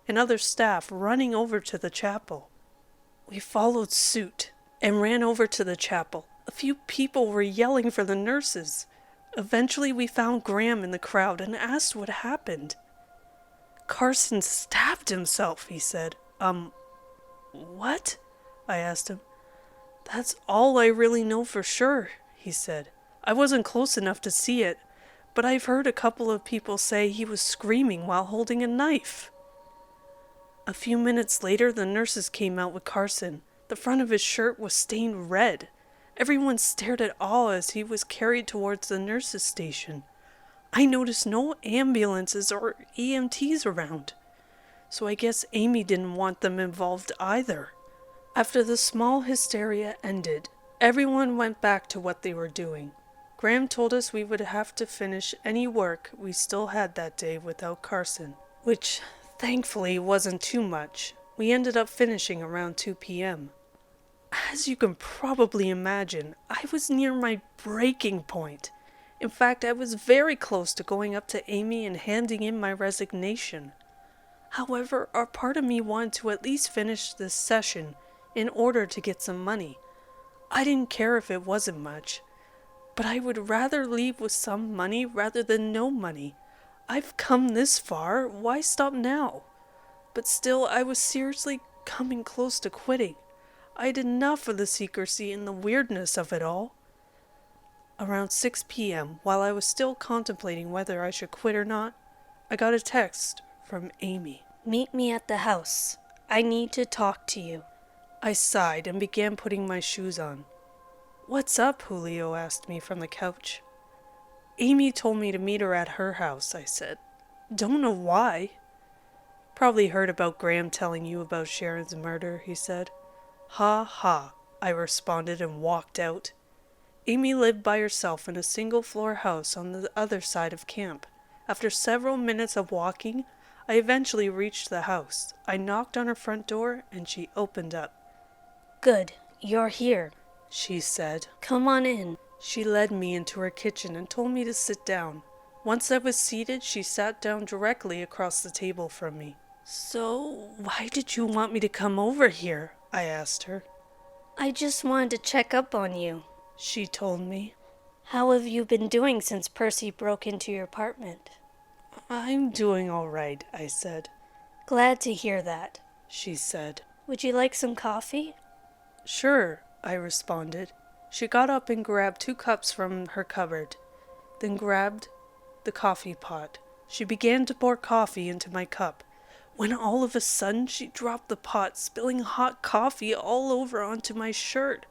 and other staff running over to the chapel. We followed suit and ran over to the chapel. A few people were yelling for the nurses. Eventually we found Graham in the crowd and asked what happened. Carson stabbed himself, he said. What? I asked him. That's all I really know for sure, he said. I wasn't close enough to see it, but I've heard a couple of people say he was screaming while holding a knife. A few minutes later, the nurses came out with Carson. The front of his shirt was stained red. Everyone stared at awe as he was carried towards the nurses' station. I noticed no ambulances or EMTs around, so I guess Amy didn't want them involved either. After the small hysteria ended, everyone went back to what they were doing. Graham told us we would have to finish any work we still had that day without Carson, which thankfully wasn't too much. We ended up finishing around 2 p.m. As you can probably imagine, I was near my breaking point. In fact, I was very close to going up to Amy and handing in my resignation. However, a part of me wanted to at least finish this session in order to get some money. I didn't care if it wasn't much, but I would rather leave with some money rather than no money. I've come this far, why stop now? But still, I was seriously coming close to quitting. I had enough of the secrecy and the weirdness of it all. Around 6 p.m., while I was still contemplating whether I should quit or not, I got a text from Amy. Meet me at the house. I need to talk to you. I sighed and began putting my shoes on. What's up? Julio asked me from the couch. Amy told me to meet her at her house, I said. Don't know why. Probably heard about Graham telling you about Sharon's murder, he said. Ha ha, I responded and walked out. Amy lived by herself in a single-floor house on the other side of camp. After several minutes of walking, I eventually reached the house. I knocked on her front door and she opened up. Good, you're here, she said. Come on in. She led me into her kitchen and told me to sit down. Once I was seated, she sat down directly across the table from me. So, why did you want me to come over here? I asked her. I just wanted to check up on you, she told me. How have you been doing since Percy broke into your apartment? I'm doing all right, I said. Glad to hear that, she said. Would you like some coffee? Sure, I responded. She got up and grabbed 2 cups from her cupboard, then grabbed the coffee pot. She began to pour coffee into my cup, when all of a sudden she dropped the pot, spilling hot coffee all over onto my shirt.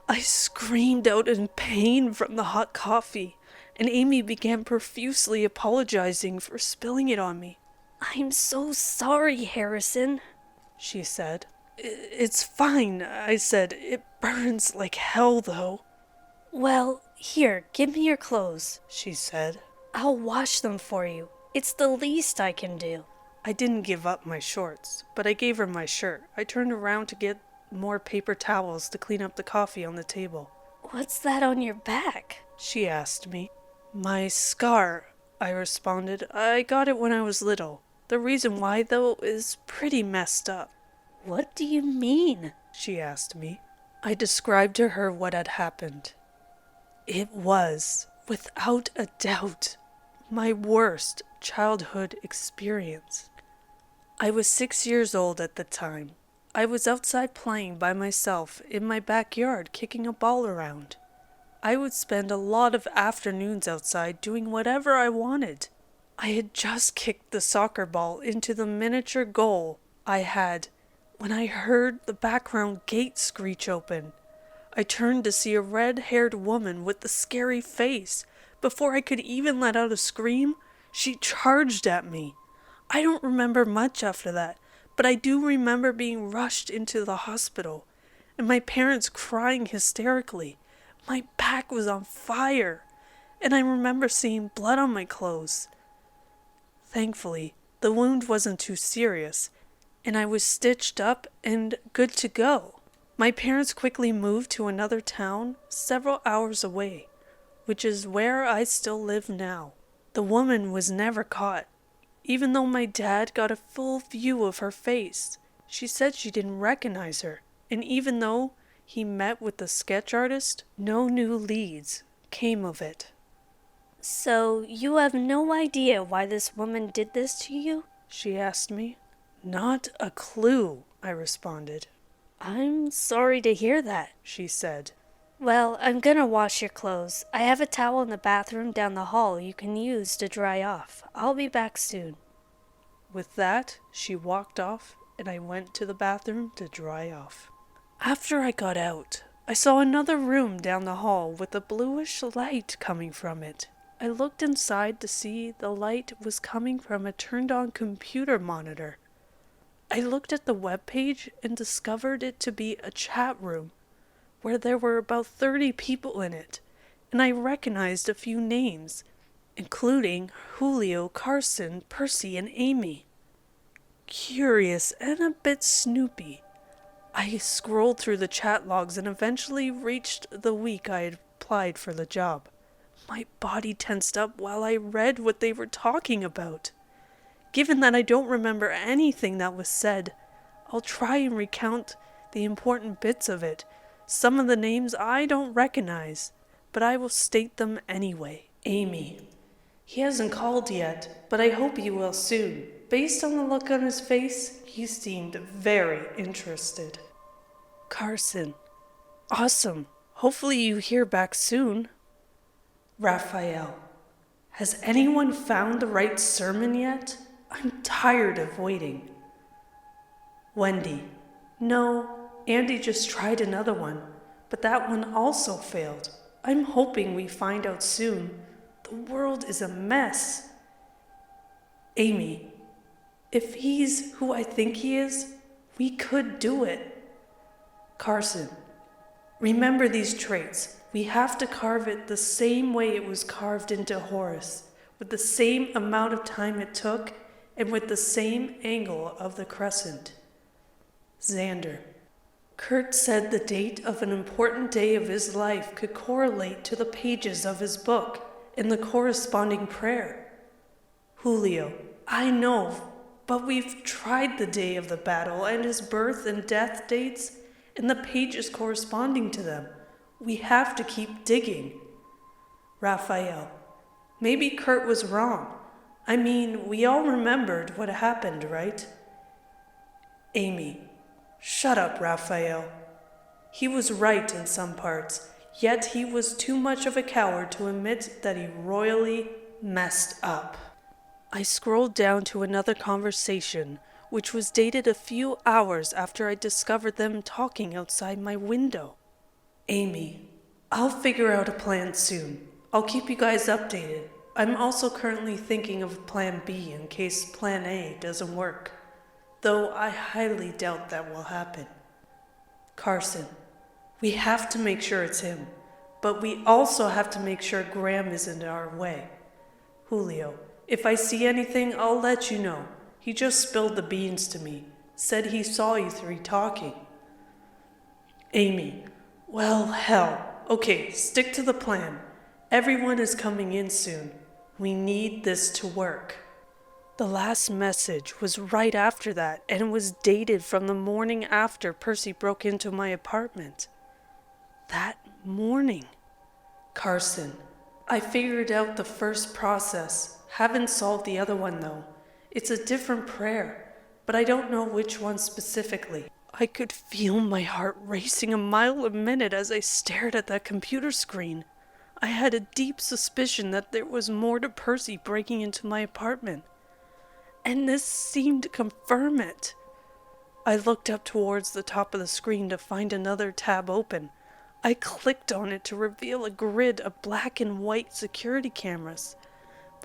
I screamed out in pain from the hot coffee, and Amy began profusely apologizing for spilling it on me. I'm so sorry, Harrison, she said. It's fine, I said. It burns like hell, though. Well, here, give me your clothes, she said. I'll wash them for you. It's the least I can do. I didn't give up my shorts, but I gave her my shirt. I turned around to get more paper towels to clean up the coffee on the table. What's that on your back? She asked me. My scar, I responded. I got it when I was little. The reason why, though, is pretty messed up. What do you mean? She asked me. I described to her what had happened. It was, without a doubt, my worst childhood experience. I was 6 years old at the time. I was outside playing by myself in my backyard, kicking a ball around. I would spend a lot of afternoons outside doing whatever I wanted. I had just kicked the soccer ball into the miniature goal I had when I heard the background gate screech open. I turned to see a red-haired woman with the scary face. Before I could even let out a scream, she charged at me. I don't remember much after that, but I do remember being rushed into the hospital, and my parents crying hysterically. My back was on fire, and I remember seeing blood on my clothes. Thankfully, the wound wasn't too serious, and I was stitched up and good to go. My parents quickly moved to another town several hours away, which is where I still live now. The woman was never caught. Even though my dad got a full view of her face, she said she didn't recognize her, and even though he met with the sketch artist, no new leads came of it. So, you have no idea why this woman did this to you? She asked me. Not a clue, I responded. I'm sorry to hear that, she said. Well, I'm gonna wash your clothes. I have a towel in the bathroom down the hall you can use to dry off. I'll be back soon. With that, she walked off, and I went to the bathroom to dry off. After I got out, I saw another room down the hall with a bluish light coming from it. I looked inside to see the light was coming from a turned-on computer monitor. I looked at the webpage and discovered it to be a chat room where there were about 30 people in it, and I recognized a few names, including Julio, Carson, Percy, and Amy. Curious and a bit snoopy, I scrolled through the chat logs and eventually reached the week I had applied for the job. My body tensed up while I read what they were talking about. Given that I don't remember anything that was said, I'll try and recount the important bits of it. Some of the names I don't recognize, but I will state them anyway. Amy. He hasn't called yet, but I hope he will soon. Based on the look on his face, he seemed very interested. Carson. Awesome. Hopefully you hear back soon. Raphael. Has anyone found the right sermon yet? I'm tired of waiting. Wendy. No, Andy just tried another one, but that one also failed. I'm hoping we find out soon. The world is a mess. Amy. If he's who I think he is, we could do it. Carson. Remember these traits. We have to carve it the same way it was carved into Horus, with the same amount of time it took, and with the same angle of the crescent. Xander. Kurt said the date of an important day of his life could correlate to the pages of his book and the corresponding prayer. Julio. I know, but we've tried the day of the battle and his birth and death dates and the pages corresponding to them. We have to keep digging. Raphael. Maybe Kurt was wrong. I mean, we all remembered what happened, right? Amy. Shut up, Raphael. He was right in some parts, yet he was too much of a coward to admit that he royally messed up. I scrolled down to another conversation, which was dated a few hours after I discovered them talking outside my window. Amy. I'll figure out a plan soon. I'll keep you guys updated. I'm also currently thinking of plan B in case plan A doesn't work, though I highly doubt that will happen. Carson. We have to make sure it's him, but we also have to make sure Graham isn't in our way. Julio. If I see anything, I'll let you know. He just spilled the beans to me. Said he saw you three talking. Amy. Well, hell. Okay, stick to the plan. Everyone is coming in soon. We need this to work. The last message was right after that, and it was dated from the morning after Percy broke into my apartment. That morning. Carson. I figured out the first process. Haven't solved the other one though. It's a different prayer, but I don't know which one specifically. I could feel my heart racing a mile a minute as I stared at that computer screen. I had a deep suspicion that there was more to Percy breaking into my apartment, and this seemed to confirm it. I looked up towards the top of the screen to find another tab open. I clicked on it to reveal a grid of black and white security cameras.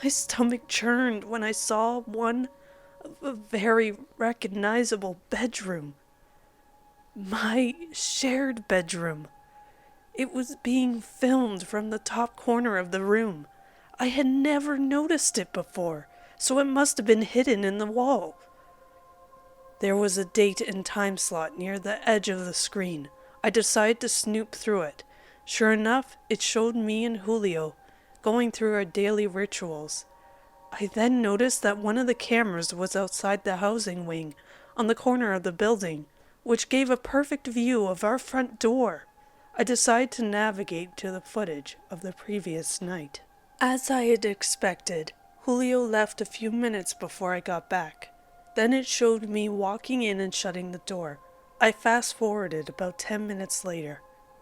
My stomach churned when I saw one of a very recognizable bedroom. My shared bedroom. It was being filmed from the top corner of the room. I had never noticed it before, so it must have been hidden in the wall. There was a date and time slot near the edge of the screen. I decided to snoop through it. Sure enough, it showed me and Julio going through our daily rituals. I then noticed that one of the cameras was outside the housing wing, on the corner of the building, which gave a perfect view of our front door. I decided to navigate to the footage of the previous night. As I had expected, Julio left a few minutes before I got back. Then it showed me walking in and shutting the door. I fast-forwarded about 10 minutes later.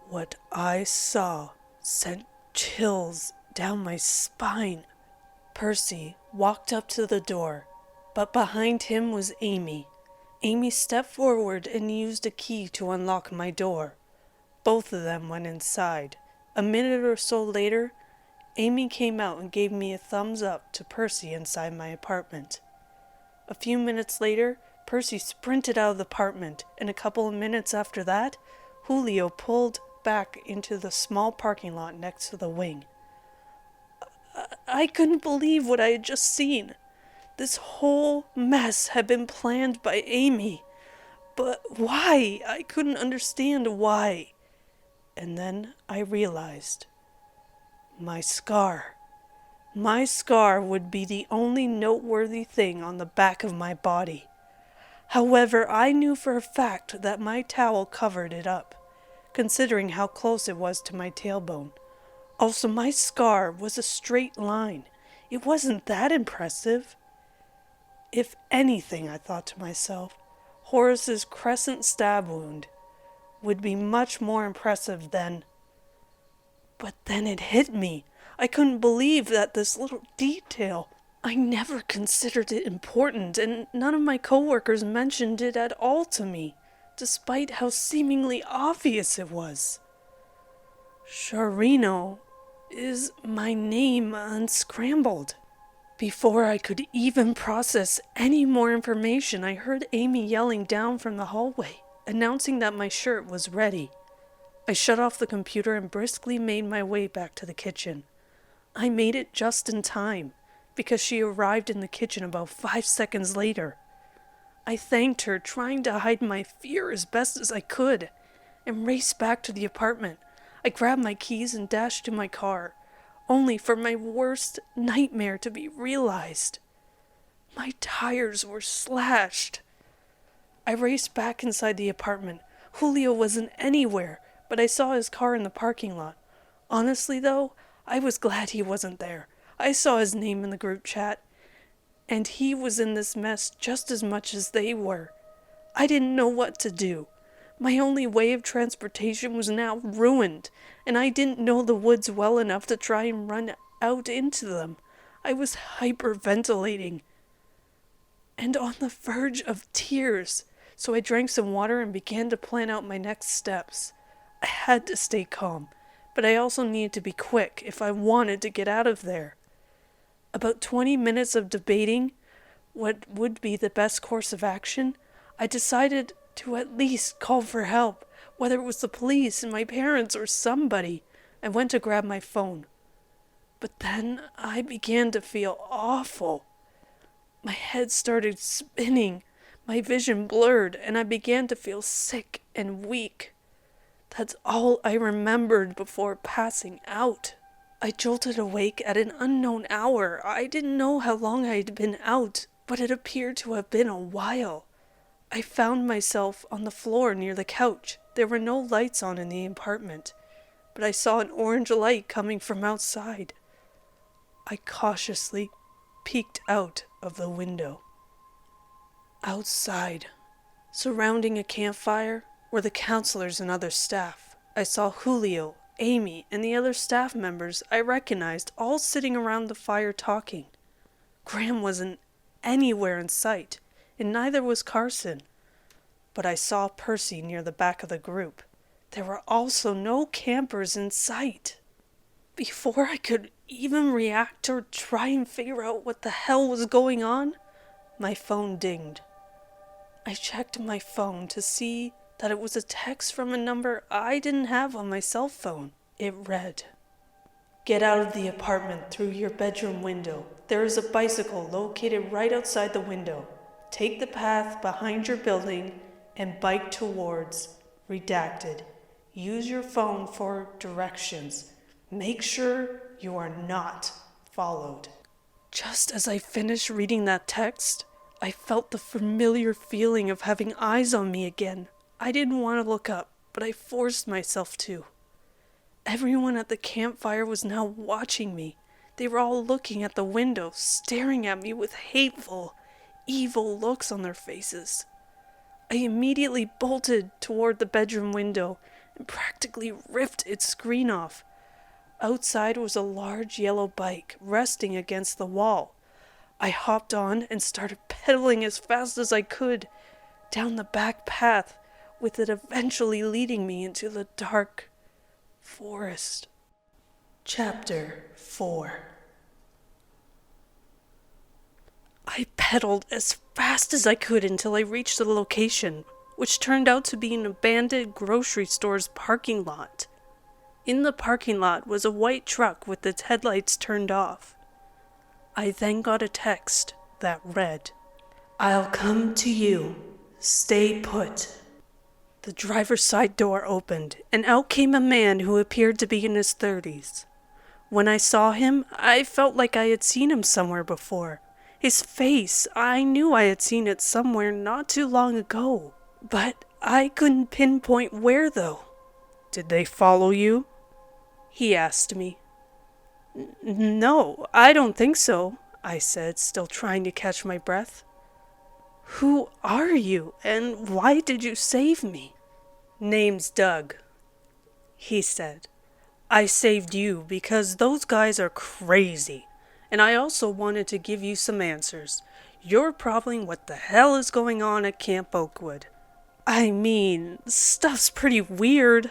What I saw sent chills down my spine. Percy walked up to the door, but behind him was Amy. Amy stepped forward and used a key to unlock my door. Both of them went inside. A minute or so later, Amy came out and gave me a thumbs up to Percy inside my apartment. A few minutes later, Percy sprinted out of the apartment, and a couple of minutes after that, Julio pulled back into the small parking lot next to the wing. I couldn't believe what I had just seen. This whole mess had been planned by Amy. But why? I couldn't understand why. And then I realized. My scar. My scar would be the only noteworthy thing on the back of my body. However, I knew for a fact that my towel covered it up, considering how close it was to my tailbone. Also, my scar was a straight line. It wasn't that impressive. If anything, I thought to myself, Horace's crescent stab wound would be much more impressive than... But then it hit me. I couldn't believe that this little detail... I never considered it important, and none of my coworkers mentioned it at all to me, despite how seemingly obvious it was. Sharino is my name unscrambled. Before I could even process any more information, I heard Amy yelling down from the hallway, announcing that my shirt was ready. I shut off the computer and briskly made my way back to the kitchen. I made it just in time, because she arrived in the kitchen about 5 seconds later. I thanked her, trying to hide my fear as best as I could, and raced back to the apartment. I grabbed my keys and dashed to my car, only for my worst nightmare to be realized. My tires were slashed. I raced back inside the apartment. Julio wasn't anywhere, but I saw his car in the parking lot. Honestly, though, I was glad he wasn't there. I saw his name in the group chat, and he was in this mess just as much as they were. I didn't know what to do. My only way of transportation was now ruined, and I didn't know the woods well enough to try and run out into them. I was hyperventilating and on the verge of tears, so I drank some water and began to plan out my next steps. I had to stay calm, but I also needed to be quick if I wanted to get out of there. About 20 minutes of debating what would be the best course of action, I decided to at least call for help, whether it was the police and my parents or somebody. I went to grab my phone. But then I began to feel awful. My head started spinning, my vision blurred, and I began to feel sick and weak. That's all I remembered before passing out. I jolted awake at an unknown hour. I didn't know how long I had been out, but it appeared to have been a while. I found myself on the floor near the couch. There were no lights on in the apartment. but I saw an orange light coming from outside. I cautiously peeked out of the window. Outside, surrounding a campfire, were the counselors and other staff. I saw Julio, Amy, and the other staff members I recognized all sitting around the fire talking. Graham wasn't anywhere in sight, and neither was Carson. But I saw Percy near the back of the group. There were also no campers in sight. Before I could even react or try and figure out what the hell was going on, my phone dinged. I checked my phone to see that it was a text from a number I didn't have on my cell phone. It read, "Get out of the apartment through your bedroom window. There is a bicycle located right outside the window. Take the path behind your building and bike towards redacted. Use your phone for directions. Make sure you are not followed." Just as I finished reading that text, I felt the familiar feeling of having eyes on me again. I didn't want to look up, but I forced myself to. Everyone at the campfire was now watching me. They were all looking at the window, staring at me with hateful, evil looks on their faces. I immediately bolted toward the bedroom window and practically ripped its screen off. Outside was a large yellow bike resting against the wall. I hopped on and started pedaling as fast as I could down the back path, with it eventually leading me into the dark forest. Chapter 4. I pedaled as fast as I could until I reached the location, which turned out to be an abandoned grocery store's parking lot. In the parking lot was a white truck with its headlights turned off. I then got a text that read, "I'll come to you. Stay put." The driver's side door opened, and out came a man who appeared to be in his 30s. When I saw him, I felt like I had seen him somewhere before. His face, I knew I had seen it somewhere not too long ago, but I couldn't pinpoint where though. "Did they follow you?" he asked me. "No, I don't think so," I said, still trying to catch my breath. "Who are you, and why did you save me?" "Name's Doug," he said. "I saved you because those guys are crazy, and I also wanted to give you some answers. You're probably what the hell is going on at Camp Oakwood." "I mean, stuff's pretty weird,"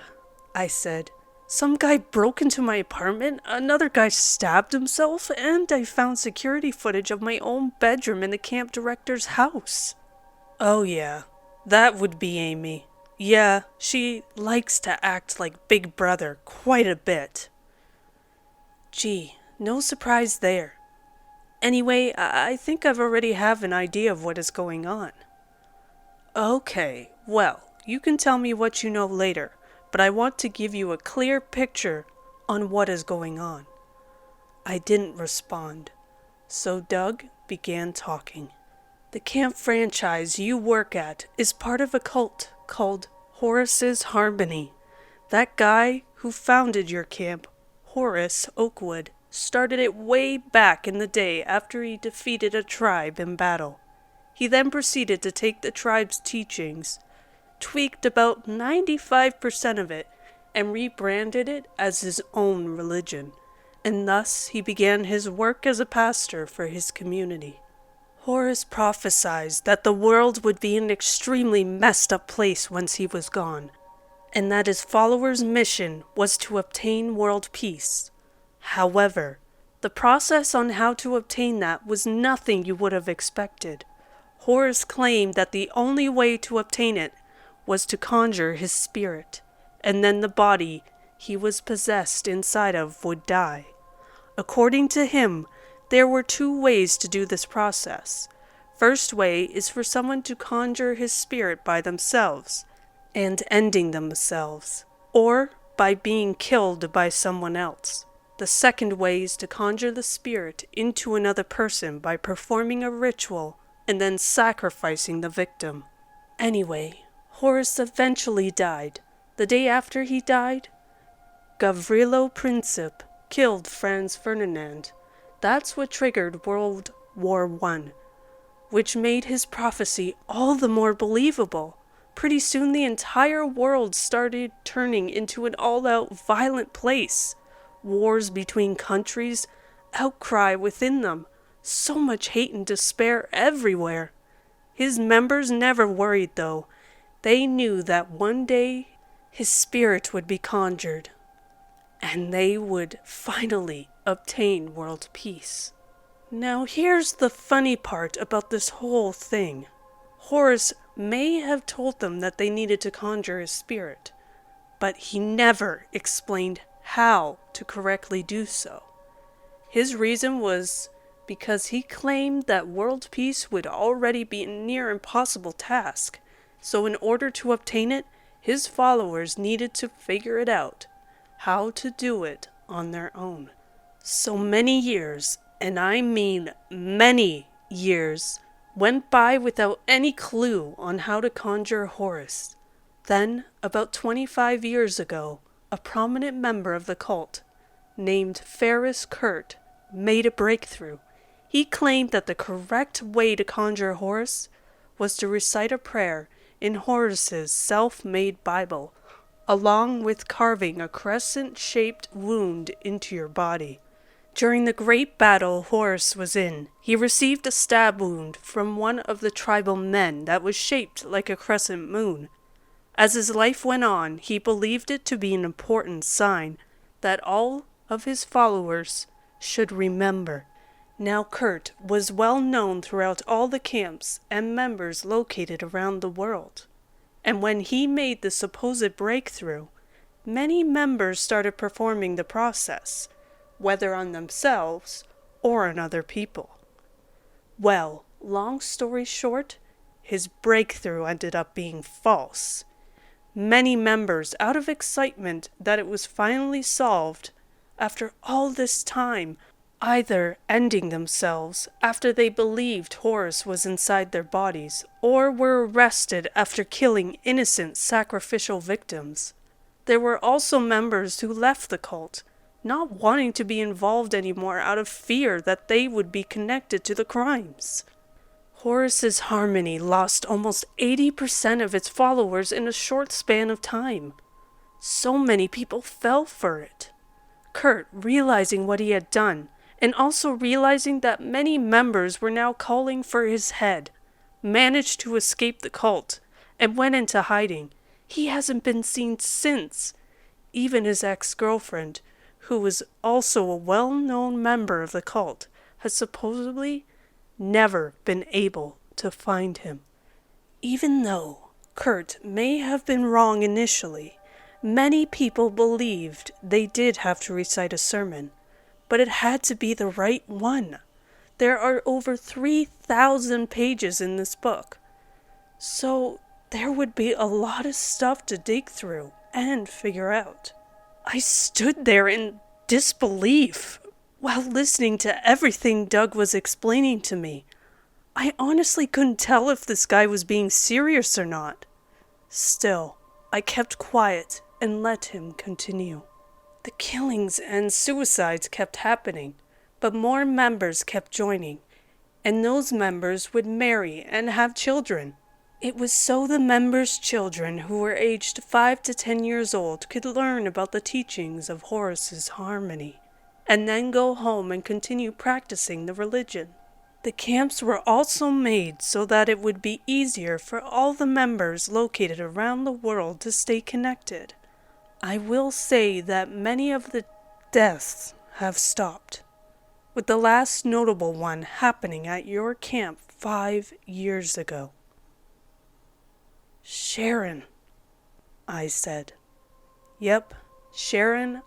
I said. "Some guy broke into my apartment, another guy stabbed himself, and I found security footage of my own bedroom in the camp director's house." "Oh yeah, that would be Amy. Yeah, she likes to act like Big Brother quite a bit." "Gee, no surprise there. Anyway, I think I've already have an idea of what is going on." "Okay, well, you can tell me what you know later, but I want to give you a clear picture on what is going on." I didn't respond, so Doug began talking. "The camp franchise you work at is part of a cult called Horace's Harmony. That guy who founded your camp, Horace Oakwood, started it way back in the day after he defeated a tribe in battle. He then proceeded to take the tribe's teachings, tweaked about 95% of it, and rebranded it as his own religion, and thus he began his work as a pastor for his community. Horace prophesied that the world would be an extremely messed up place once he was gone, and that his followers' mission was to obtain world peace. However, the process on how to obtain that was nothing you would have expected. Horace claimed that the only way to obtain it was to conjure his spirit, and then the body he was possessed inside of would die. According to him, there were two ways to do this process. First way is for someone to conjure his spirit by themselves, and ending themselves, or by being killed by someone else. The second way is to conjure the spirit into another person by performing a ritual and then sacrificing the victim. Anyway, Horace eventually died. The day after he died, Gavrilo Princip killed Franz Ferdinand. That's what triggered World War I, which made his prophecy all the more believable. Pretty soon the entire world started turning into an all-out violent place. Wars between countries, outcry within them, so much hate and despair everywhere. His members never worried though. They knew that one day his spirit would be conjured, and they would finally obtain world peace. Now here's the funny part about this whole thing. Horus may have told them that they needed to conjure his spirit, but he never explained how to correctly do so. His reason was because he claimed that world peace would already be a near impossible task, so in order to obtain it, his followers needed to figure it out, how to do it on their own. So many years, and I mean many years, went by without any clue on how to conjure Horus. Then, about 25 years ago, a prominent member of the cult, named Ferris Kurt, made a breakthrough. He claimed that the correct way to conjure Horus was to recite a prayer in Horus's self-made Bible, along with carving a crescent-shaped wound into your body. During the great battle Horus was in, he received a stab wound from one of the tribal men that was shaped like a crescent moon. As his life went on, he believed it to be an important sign that all of his followers should remember. Now Kurt was well known throughout all the camps and members located around the world. And when he made the supposed breakthrough, many members started performing the process, whether on themselves or on other people. Well, long story short, his breakthrough ended up being false. Many members, out of excitement that it was finally solved, after all this time, either ending themselves after they believed Horus was inside their bodies, or were arrested after killing innocent sacrificial victims. There were also members who left the cult, not wanting to be involved anymore out of fear that they would be connected to the crimes. Horus's Harmony lost almost 80% of its followers in a short span of time. So many people fell for it. Kurt, realizing what he had done, and also realizing that many members were now calling for his head, managed to escape the cult and went into hiding. He hasn't been seen since. Even his ex-girlfriend, who was also a well-known member of the cult, has supposedly never been able to find him. Even though Kurt may have been wrong initially, many people believed they did have to recite a sermon, but it had to be the right one. There are over 3,000 pages in this book, so there would be a lot of stuff to dig through and figure out. I stood there in disbelief while listening to everything Doug was explaining to me. I honestly couldn't tell if this guy was being serious or not. Still, I kept quiet and let him continue. The killings and suicides kept happening, but more members kept joining, and those members would marry and have children. It was so the members' children who were aged 5 to 10 years old could learn about the teachings of Horus's Harmony, and then go home and continue practicing the religion. The camps were also made so that it would be easier for all the members located around the world to stay connected. I will say that many of the deaths have stopped, with the last notable one happening at your camp 5 years ago. Sharon, I said. Yep, Sharon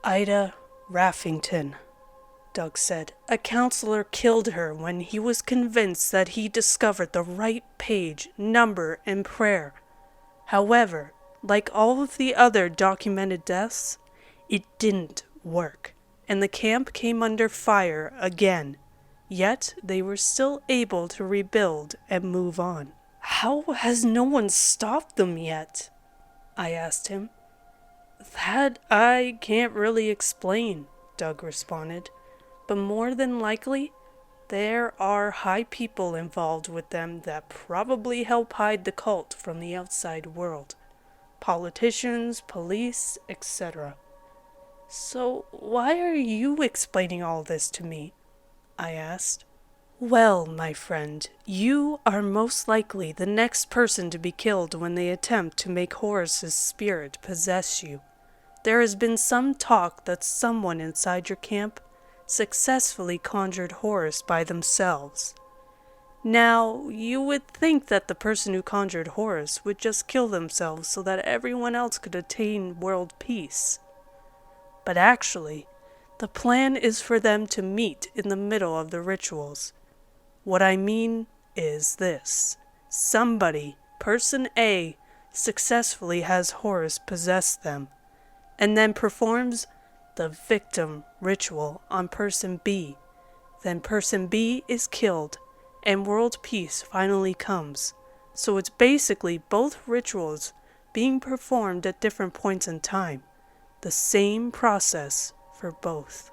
Ida Raffington, Doug said. A counselor killed her when he was convinced that he discovered the right page, number, and prayer. However, like all of the other documented deaths, it didn't work, and the camp came under fire again. Yet they were still able to rebuild and move on. How has no one stopped them yet? I asked him. That I can't really explain, Doug responded. But more than likely, there are high people involved with them that probably help hide the cult from the outside world. Politicians, police, etc. So why are you explaining all this to me? I asked. Well, my friend, you are most likely the next person to be killed when they attempt to make Horus's spirit possess you. There has been some talk that someone inside your camp successfully conjured Horus by themselves. Now, you would think that the person who conjured Horus would just kill themselves so that everyone else could attain world peace. But actually, the plan is for them to meet in the middle of the rituals. What I mean is this. Somebody, person A, successfully has Horus possess them, and then performs the victim ritual on person B. Then person B is killed, and world peace finally comes. So it's basically both rituals being performed at different points in time. The same process for both.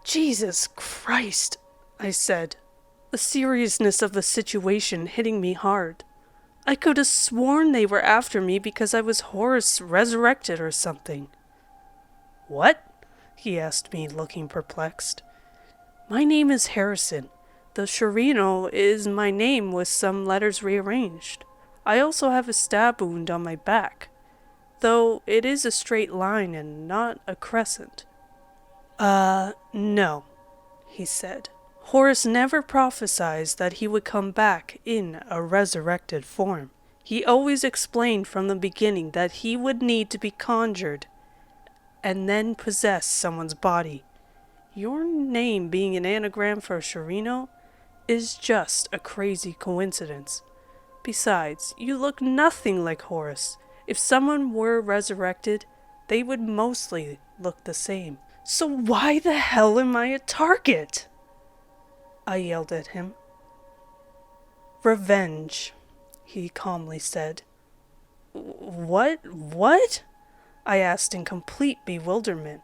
Jesus Christ, I said, the seriousness of the situation hitting me hard. I could have sworn they were after me because I was Horus resurrected or something. What? He asked me, looking perplexed. My name is Harrison. The SERIESl is my name with some letters rearranged. I also have a stab wound on my back, though it is a straight line and not a crescent. No, he said. Horus never prophesied that he would come back in a resurrected form. He always explained from the beginning that he would need to be conjured and then possess someone's body. Your name being an anagram for SERIESl is just a crazy coincidence. Besides, you look nothing like Horus. If someone were resurrected, they would mostly look the same. So why the hell am I a target? I yelled at him. Revenge, he calmly said. What? I asked in complete bewilderment.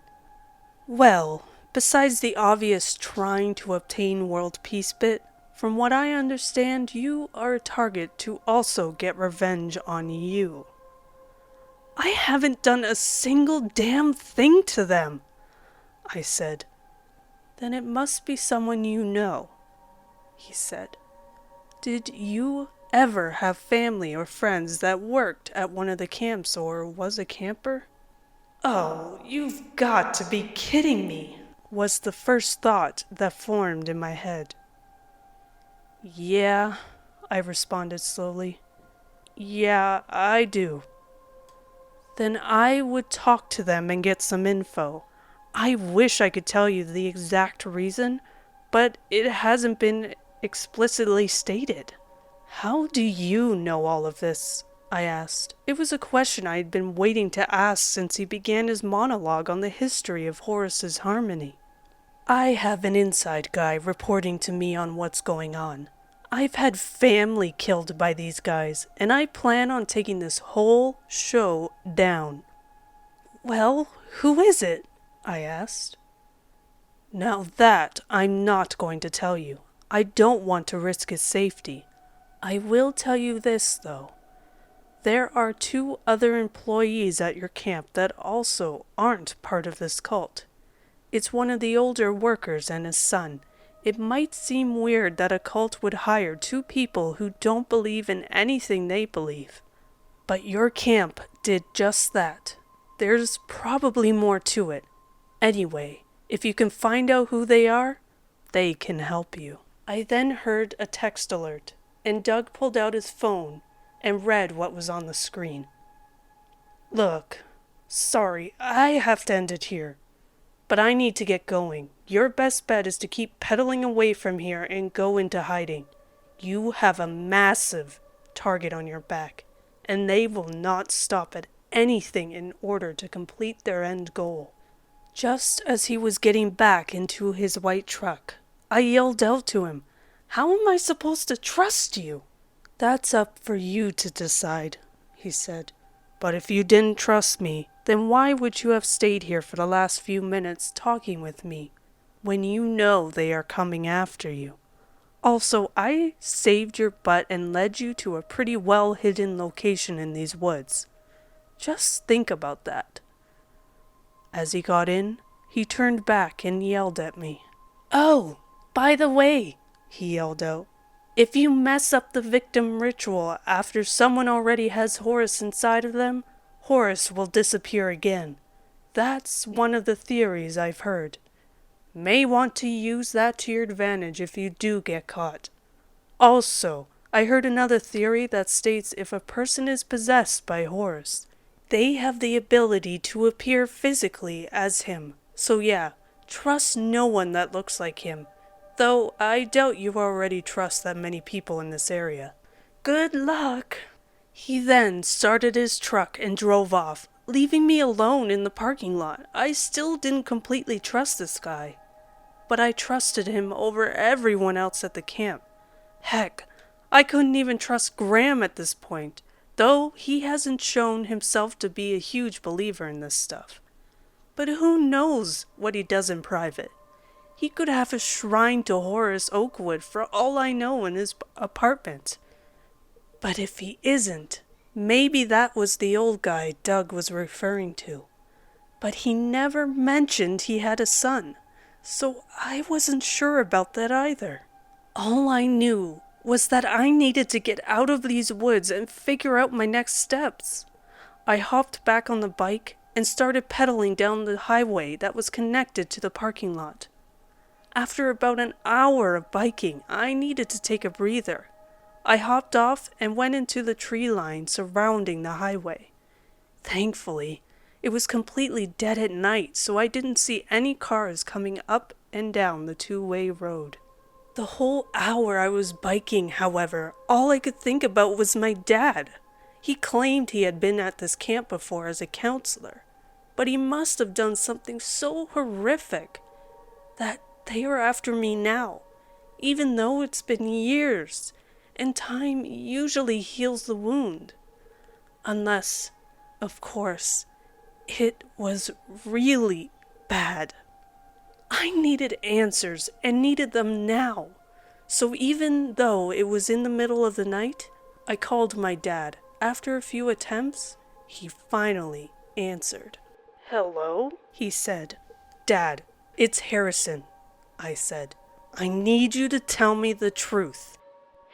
Well, besides the obvious trying to obtain world peace bit, from what I understand, you are a target to also get revenge on you. I haven't done a single damn thing to them, I said. Then it must be someone you know, he said. Did you ever have family or friends that worked at one of the camps or was a camper? Oh, you've got to be kidding me, was the first thought that formed in my head. Yeah, I responded slowly. Yeah, I do. Then I would talk to them and get some info. I wish I could tell you the exact reason, but it hasn't been explicitly stated. How do you know all of this? I asked. It was a question I had been waiting to ask since he began his monologue on the history of Horus's harmony. I have an inside guy reporting to me on what's going on. I've had family killed by these guys, and I plan on taking this whole show down. Well, who is it? I asked. Now that I'm not going to tell you. I don't want to risk his safety. I will tell you this, though. There are 2 other employees at your camp that also aren't part of this cult. It's one of the older workers and his son. It might seem weird that a cult would hire 2 people who don't believe in anything they believe. But your camp did just that. There's probably more to it. Anyway, if you can find out who they are, they can help you. I then heard a text alert, and Doug pulled out his phone and read what was on the screen. Look, sorry, I have to end it here. But I need to get going. Your best bet is to keep pedaling away from here and go into hiding. You have a massive target on your back, and they will not stop at anything in order to complete their end goal. Just as he was getting back into his white truck, I yelled out to him, "How am I supposed to trust you?" "That's up for you to decide," he said. "But if you didn't trust me, then why would you have stayed here for the last few minutes talking with me, when you know they are coming after you? Also, I saved your butt and led you to a pretty well-hidden location in these woods. Just think about that. As he got in, he turned back and yelled at me. "Oh, by the way," he yelled out, "if you mess up the victim ritual after someone already has Horus inside of them, Horus will disappear again. That's one of the theories I've heard. May want to use that to your advantage if you do get caught. Also, I heard another theory that states if a person is possessed by Horus, they have the ability to appear physically as him. So yeah, trust no one that looks like him, though I doubt you already trust that many people in this area. Good luck." He then started his truck and drove off, leaving me alone in the parking lot. I still didn't completely trust this guy, but I trusted him over everyone else at the camp. Heck, I couldn't even trust Graham at this point, though he hasn't shown himself to be a huge believer in this stuff. But who knows what he does in private? He could have a shrine to Horus Oakwood for all I know in his apartment. But if he isn't, maybe that was the old guy Doug was referring to. But he never mentioned he had a son, so I wasn't sure about that either. All I knew was that I needed to get out of these woods and figure out my next steps. I hopped back on the bike and started pedaling down the highway that was connected to the parking lot. After about an hour of biking, I needed to take a breather. I hopped off and went into the tree line surrounding the highway. Thankfully, it was completely dead at night, so I didn't see any cars coming up and down the two-way road. The whole hour I was biking, however, all I could think about was my dad. He claimed he had been at this camp before as a counselor, but he must have done something so horrific that they are after me now, even though it's been years, and time usually heals the wound. Unless, of course, it was really bad. I needed answers and needed them now. So even though it was in the middle of the night, I called my dad. After a few attempts, he finally answered. "Hello?" he said. "Dad, it's Harrison," I said. "I need you to tell me the truth."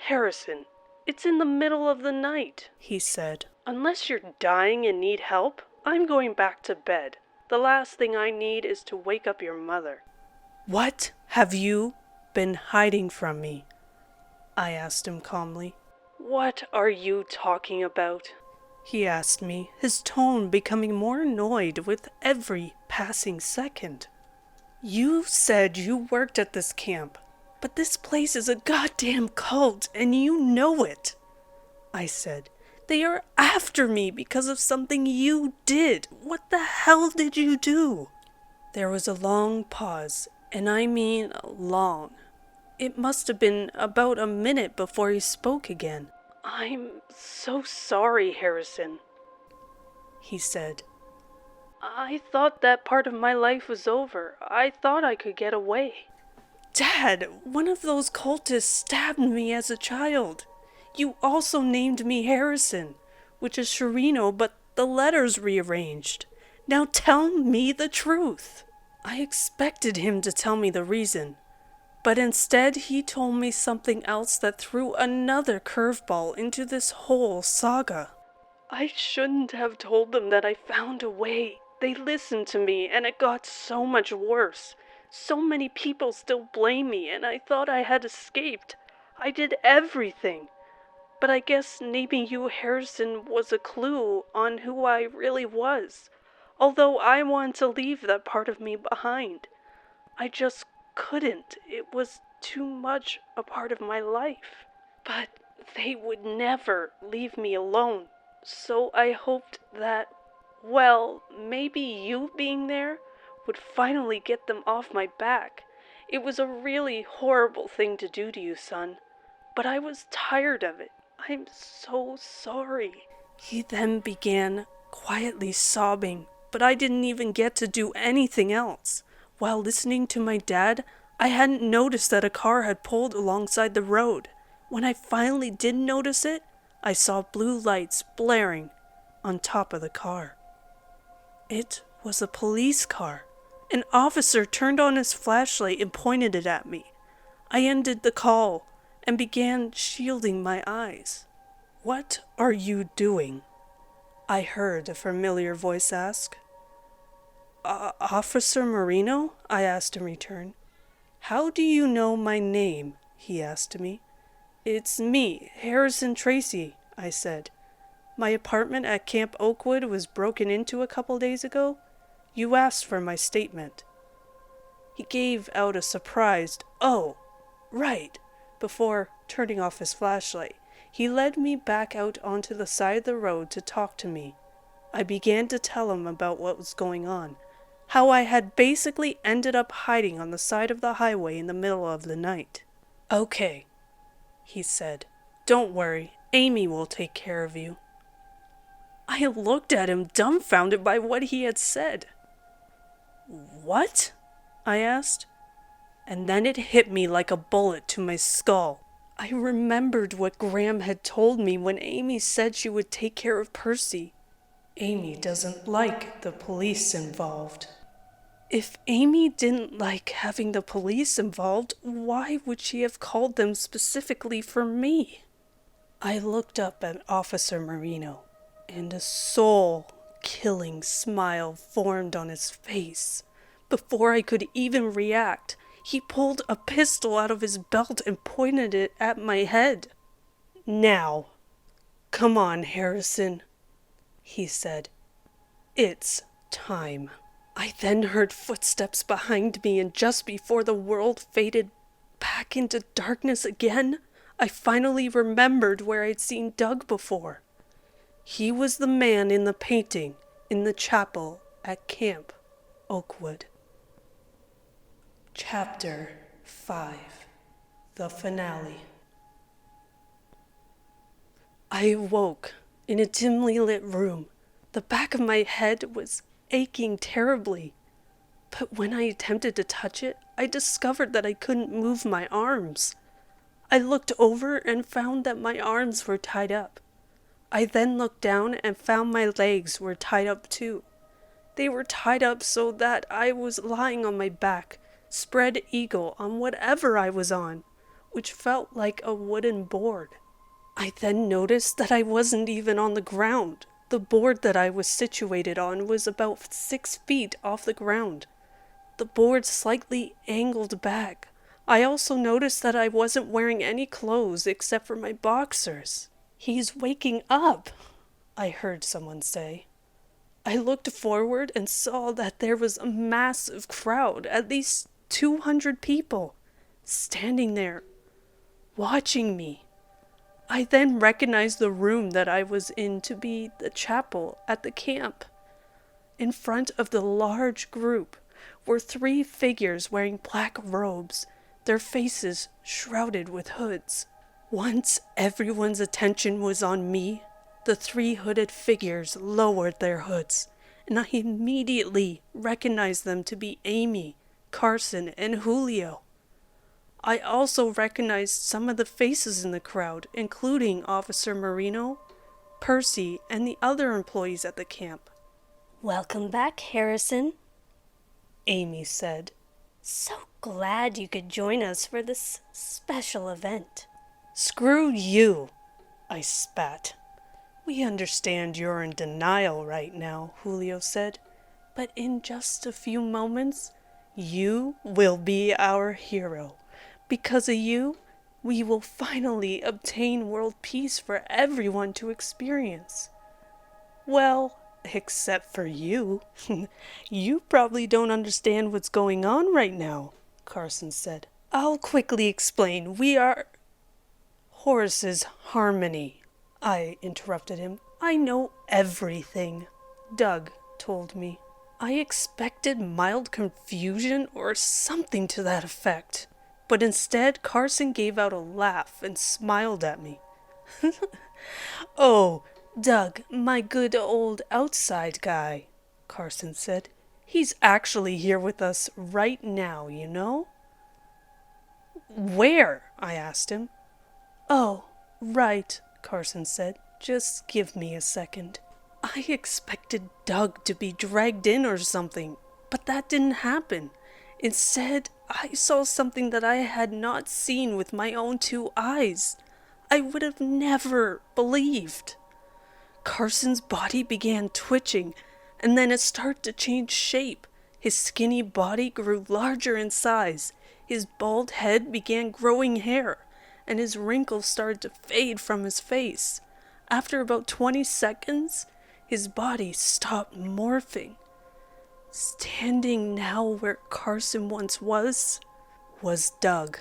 "Harrison, it's in the middle of the night," he said. "Unless you're dying and need help, I'm going back to bed. The last thing I need is to wake up your mother." "What have you been hiding from me?" I asked him calmly. "What are you talking about?" he asked me, his tone becoming more annoyed with every passing second. "You said you worked at this camp, but this place is a goddamn cult, and you know it," I said. "They are after me because of something you did. What the hell did you do?" There was a long pause, and I mean long. It must have been about a minute before he spoke again. "I'm so sorry, Harrison," he said. "I thought that part of my life was over. I thought I could get away." "Dad, one of those cultists stabbed me as a child. You also named me Harrison, which is Sharino, but the letters rearranged. Now tell me the truth." I expected him to tell me the reason, but instead he told me something else that threw another curveball into this whole saga. "I shouldn't have told them that I found a way. They listened to me, and it got so much worse. So many people still blame me, and I thought I had escaped. I did everything. But I guess naming you Harrison was a clue on who I really was, although I wanted to leave that part of me behind. I just couldn't. It was too much a part of my life. But they would never leave me alone, so I hoped that, well, maybe you being there would finally get them off my back. It was a really horrible thing to do to you, son, but I was tired of it. I'm so sorry." He then began quietly sobbing, but I didn't even get to do anything else. While listening to my dad, I hadn't noticed that a car had pulled alongside the road. When I finally did notice it, I saw blue lights blaring on top of the car. It was a police car. An officer turned on his flashlight and pointed it at me. I ended the call and began shielding my eyes. "What are you doing?" I heard a familiar voice ask. "Officer Marino?" I asked in return. "How do you know my name?" he asked me. "It's me, Harrison Tracy," I said. "My apartment at Camp Oakwood was broken into a couple days ago. You asked for my statement." He gave out a surprised, "Oh, right," before turning off his flashlight. He led me back out onto the side of the road to talk to me. I began to tell him about what was going on, how I had basically ended up hiding on the side of the highway in the middle of the night. "Okay," he said. "Don't worry, Amy will take care of you." I looked at him dumbfounded by what he had said. "What?" I asked. And then it hit me like a bullet to my skull. I remembered what Graham had told me when Amy said she would take care of Percy. Amy doesn't like the police involved. If Amy didn't like having the police involved, why would she have called them specifically for me? I looked up at Officer Marino, and a soul-killing smile formed on his face. Before I could even react, he pulled a pistol out of his belt and pointed it at my head. "Now, come on, Harrison," he said. "It's time." I then heard footsteps behind me, and just before the world faded back into darkness again, I finally remembered where I'd seen Doug before. He was the man in the painting in the chapel at Camp Oakwood. Chapter 5. The Finale. I awoke in a dimly lit room. The back of my head was aching terribly. But when I attempted to touch it, I discovered that I couldn't move my arms. I looked over and found that my arms were tied up. I then looked down and found my legs were tied up too. They were tied up so that I was lying on my back, spread eagle on whatever I was on, which felt like a wooden board. I then noticed that I wasn't even on the ground. The board that I was situated on was about 6 feet off the ground. The board slightly angled back. I also noticed that I wasn't wearing any clothes except for my boxers. "He's waking up," I heard someone say. I looked forward and saw that there was a massive crowd, at least 200 people, standing there, watching me. I then recognized the room that I was in to be the chapel at the camp. In front of the large group were 3 figures wearing black robes, their faces shrouded with hoods. Once everyone's attention was on me, the 3 hooded figures lowered their hoods, and I immediately recognized them to be Amy, Carson, and Julio. I also recognized some of the faces in the crowd, including Officer Marino, Percy, and the other employees at the camp. "Welcome back, Harrison," Amy said. "So glad you could join us for this special event." "Screw you," I spat. "We understand you're in denial right now," Julio said. "But in just a few moments, you will be our hero. Because of you, we will finally obtain world peace for everyone to experience." "Well, except for you. You probably don't understand what's going on right now," Carson said. "I'll quickly explain. We are Horace's Harmony." I interrupted him. "I know everything," Doug told me. I expected mild confusion or something to that effect. But instead, Carson gave out a laugh and smiled at me. "Oh, Doug, my good old outside guy," Carson said. He's actually here with us right now, you know? Where? I asked him. Oh, right, Carson said. Just give me a second. I expected Doug to be dragged in or something, but that didn't happen. Instead, I saw something that I had not seen with my own 2 eyes. I would have never believed. Carson's body began twitching, and then it started to change shape. His skinny body grew larger in size. His bald head began growing hair, and his wrinkles started to fade from his face. After about 20 seconds, his body stopped morphing. Standing now where Carson once was Doug.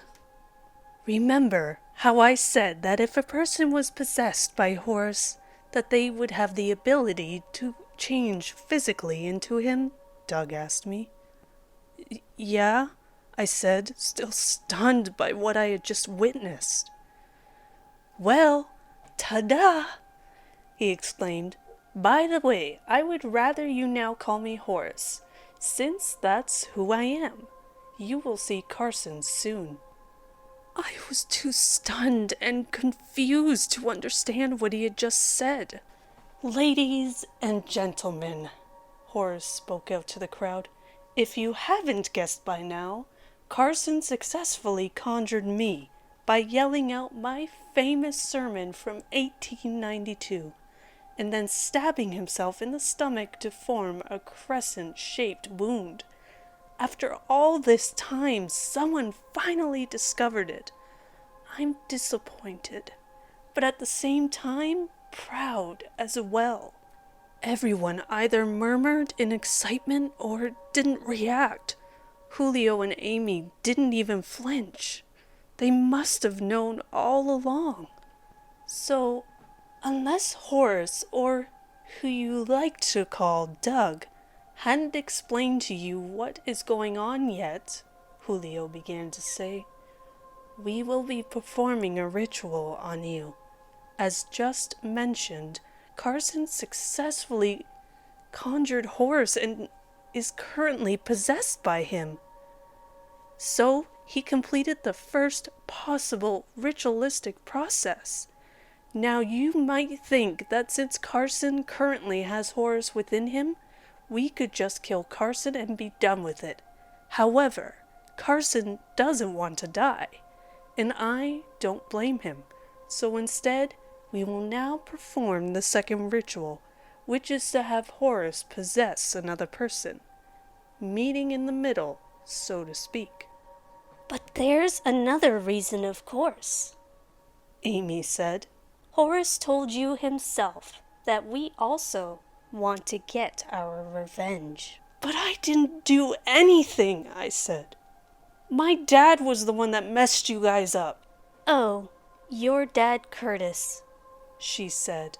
Remember how I said that if a person was possessed by Horus, that they would have the ability to change physically into him? Doug asked me. Yeah, I said, still stunned by what I had just witnessed. Well, ta-da! He exclaimed. By the way, I would rather you now call me Horus, since that's who I am. You will see Carson soon. I was too stunned and confused to understand what he had just said. Ladies and gentlemen, Horus spoke out to the crowd, if you haven't guessed by now, Carson successfully conjured me by yelling out my famous sermon from 1892. And then stabbing himself in the stomach to form a crescent-shaped wound. After all this time, someone finally discovered it. I'm disappointed, but at the same time, proud as well. Everyone either murmured in excitement or didn't react. Julio and Amy didn't even flinch. They must have known all along. So, unless Horace, or who you like to call Doug, hadn't explained to you what is going on yet, Julio began to say, we will be performing a ritual on you. As just mentioned, Carson successfully conjured Horace and is currently possessed by him. So he completed the first possible ritualistic process. Now you might think that since Carson currently has Horus within him, we could just kill Carson and be done with it. However, Carson doesn't want to die, and I don't blame him. So instead, we will now perform the second ritual, which is to have Horus possess another person, meeting in the middle, so to speak. But there's another reason, of course, Amy said. Horus told you himself that we also want to get our revenge. But I didn't do anything, I said. My dad was the one that messed you guys up. Oh, your dad Curtis, she said.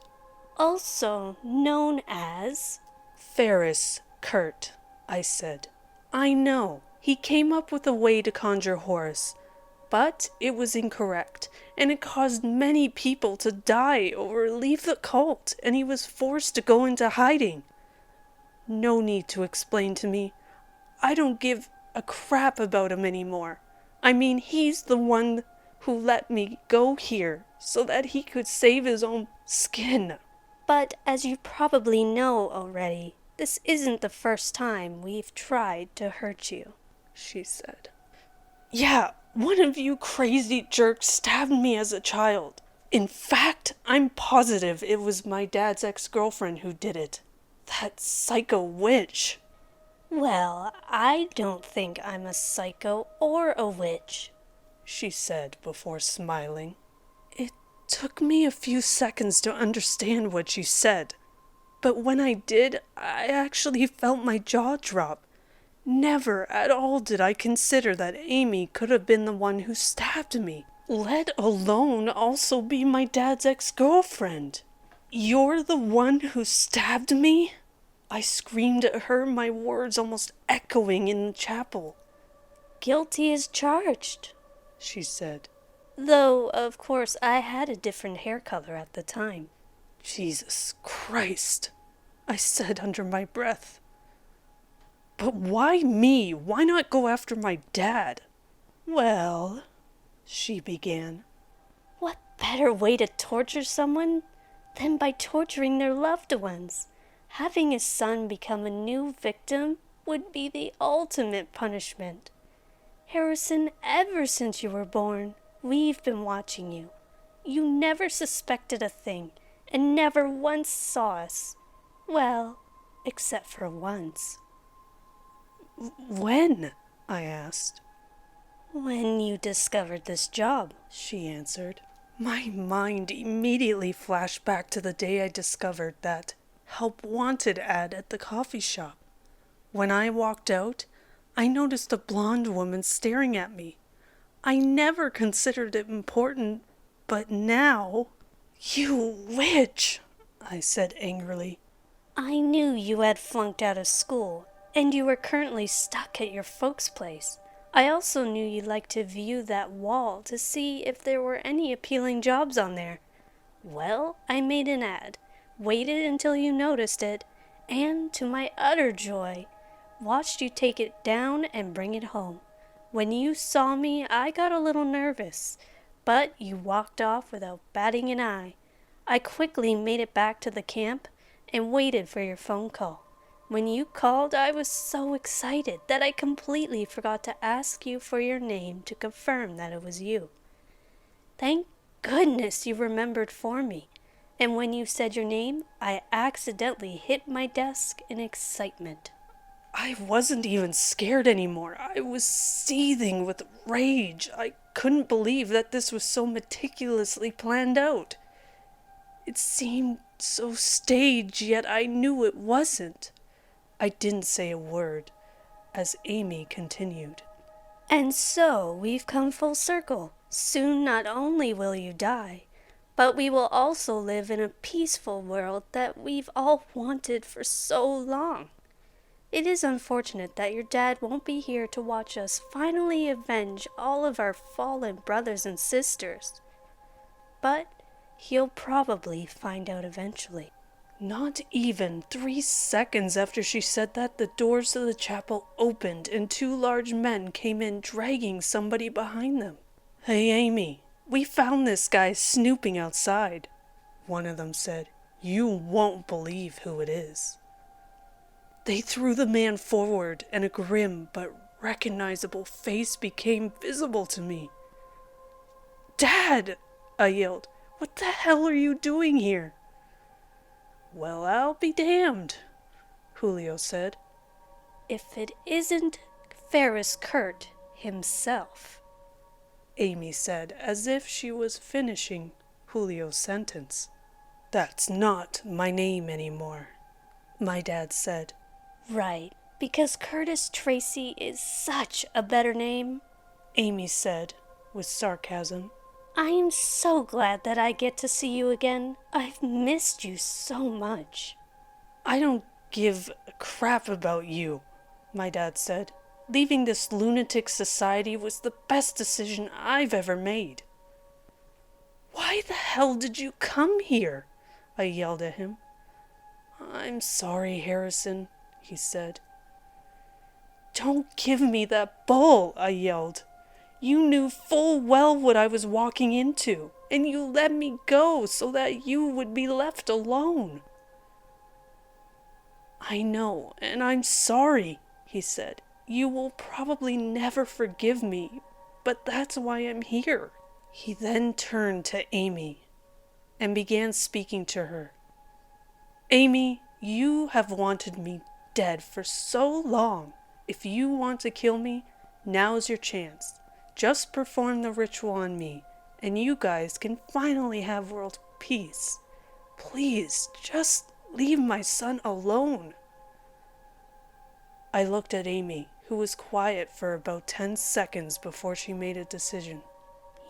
Also known as Ferris Kurt, I said. I know, he came up with a way to conjure Horus, but it was incorrect, and it caused many people to die or leave the cult, and he was forced to go into hiding. No need to explain to me. I don't give a crap about him anymore. I mean, he's the one who let me go here so that he could save his own skin. But as you probably know already, this isn't the first time we've tried to hurt you, she said. Yeah, one of you crazy jerks stabbed me as a child. In fact, I'm positive it was my dad's ex-girlfriend who did it. That psycho witch. Well, I don't think I'm a psycho or a witch, she said before smiling. It took me a few seconds to understand what she said, but when I did, I actually felt my jaw drop. Never at all did I consider that Amy could have been the one who stabbed me, let alone also be my dad's ex-girlfriend. You're the one who stabbed me? I screamed at her, my words almost echoing in the chapel. Guilty as charged, she said. Though, of course, I had a different hair color at the time. Jesus Christ, I said under my breath. But why me? Why not go after my dad? Well, she began. What better way to torture someone than by torturing their loved ones? Having a son become a new victim would be the ultimate punishment. Harrison, ever since you were born, we've been watching you. You never suspected a thing, and never once saw us. Well, except for once. When? I asked. When you discovered this job, she answered. My mind immediately flashed back to the day I discovered that help wanted ad at the coffee shop. When I walked out, I noticed a blonde woman staring at me. I never considered it important, but now... You witch! I said angrily. I knew you had flunked out of school, and you were currently stuck at your folks' place. I also knew you'd like to view that wall to see if there were any appealing jobs on there. Well, I made an ad, waited until you noticed it, and to my utter joy, watched you take it down and bring it home. When you saw me, I got a little nervous, but you walked off without batting an eye. I quickly made it back to the camp and waited for your phone call. When you called, I was so excited that I completely forgot to ask you for your name to confirm that it was you. Thank goodness you remembered for me, and when you said your name, I accidentally hit my desk in excitement. I wasn't even scared anymore. I was seething with rage. I couldn't believe that this was so meticulously planned out. It seemed so staged, yet I knew it wasn't. I didn't say a word, as Amy continued. And so we've come full circle. Soon not only will you die, but we will also live in a peaceful world that we've all wanted for so long. It is unfortunate that your dad won't be here to watch us finally avenge all of our fallen brothers and sisters. But he'll probably find out eventually. Not even 3 seconds after she said that, the doors of the chapel opened and 2 large men came in dragging somebody behind them. Hey, Amy, we found this guy snooping outside, one of them said. You won't believe who it is. They threw the man forward, and a grim but recognizable face became visible to me. Dad, I yelled, what the hell are you doing here? Well, I'll be damned, Julio said. If it isn't Ferris Kurt himself, Amy said, as if she was finishing Julio's sentence. That's not my name anymore, my dad said. Right, because Curtis Tracy is such a better name, Amy said with sarcasm. I am so glad that I get to see you again. I've missed you so much. I don't give a crap about you, my dad said. Leaving this lunatic society was the best decision I've ever made. Why the hell did you come here? I yelled at him. I'm sorry, Harrison, he said. Don't give me that ball, I yelled. You knew full well what I was walking into, and you let me go so that you would be left alone. I know, and I'm sorry, he said. You will probably never forgive me, but that's why I'm here. He then turned to Amy and began speaking to her. Amy, you have wanted me dead for so long. If you want to kill me, now's your chance. Just perform the ritual on me, and you guys can finally have world peace. Please, just leave my son alone. I looked at Amy, who was quiet for about 10 seconds before she made a decision.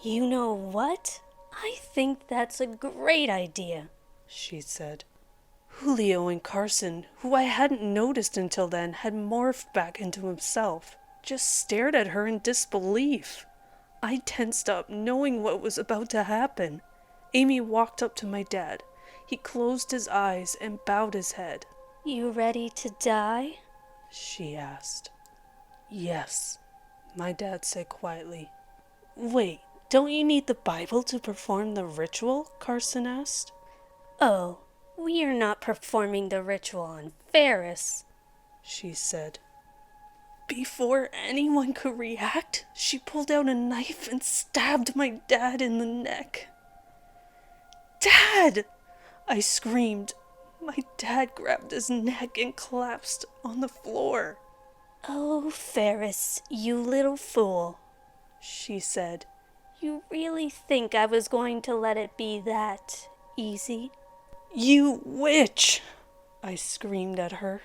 You know what? I think that's a great idea, she said. Julio and Carson, who I hadn't noticed until then, had morphed back into himself, just stared at her in disbelief. I tensed up, knowing what was about to happen. Amy walked up to my dad. He closed his eyes and bowed his head. You ready to die? she asked. Yes, my dad said quietly. Wait, don't you need the Bible to perform the ritual? Carson asked. Oh, we are not performing the ritual on Ferris, she said. Before anyone could react, she pulled out a knife and stabbed my dad in the neck. Dad! I screamed. My dad grabbed his neck and collapsed on the floor. Oh, Ferris, you little fool, she said. You really think I was going to let it be that easy? You witch! I screamed at her.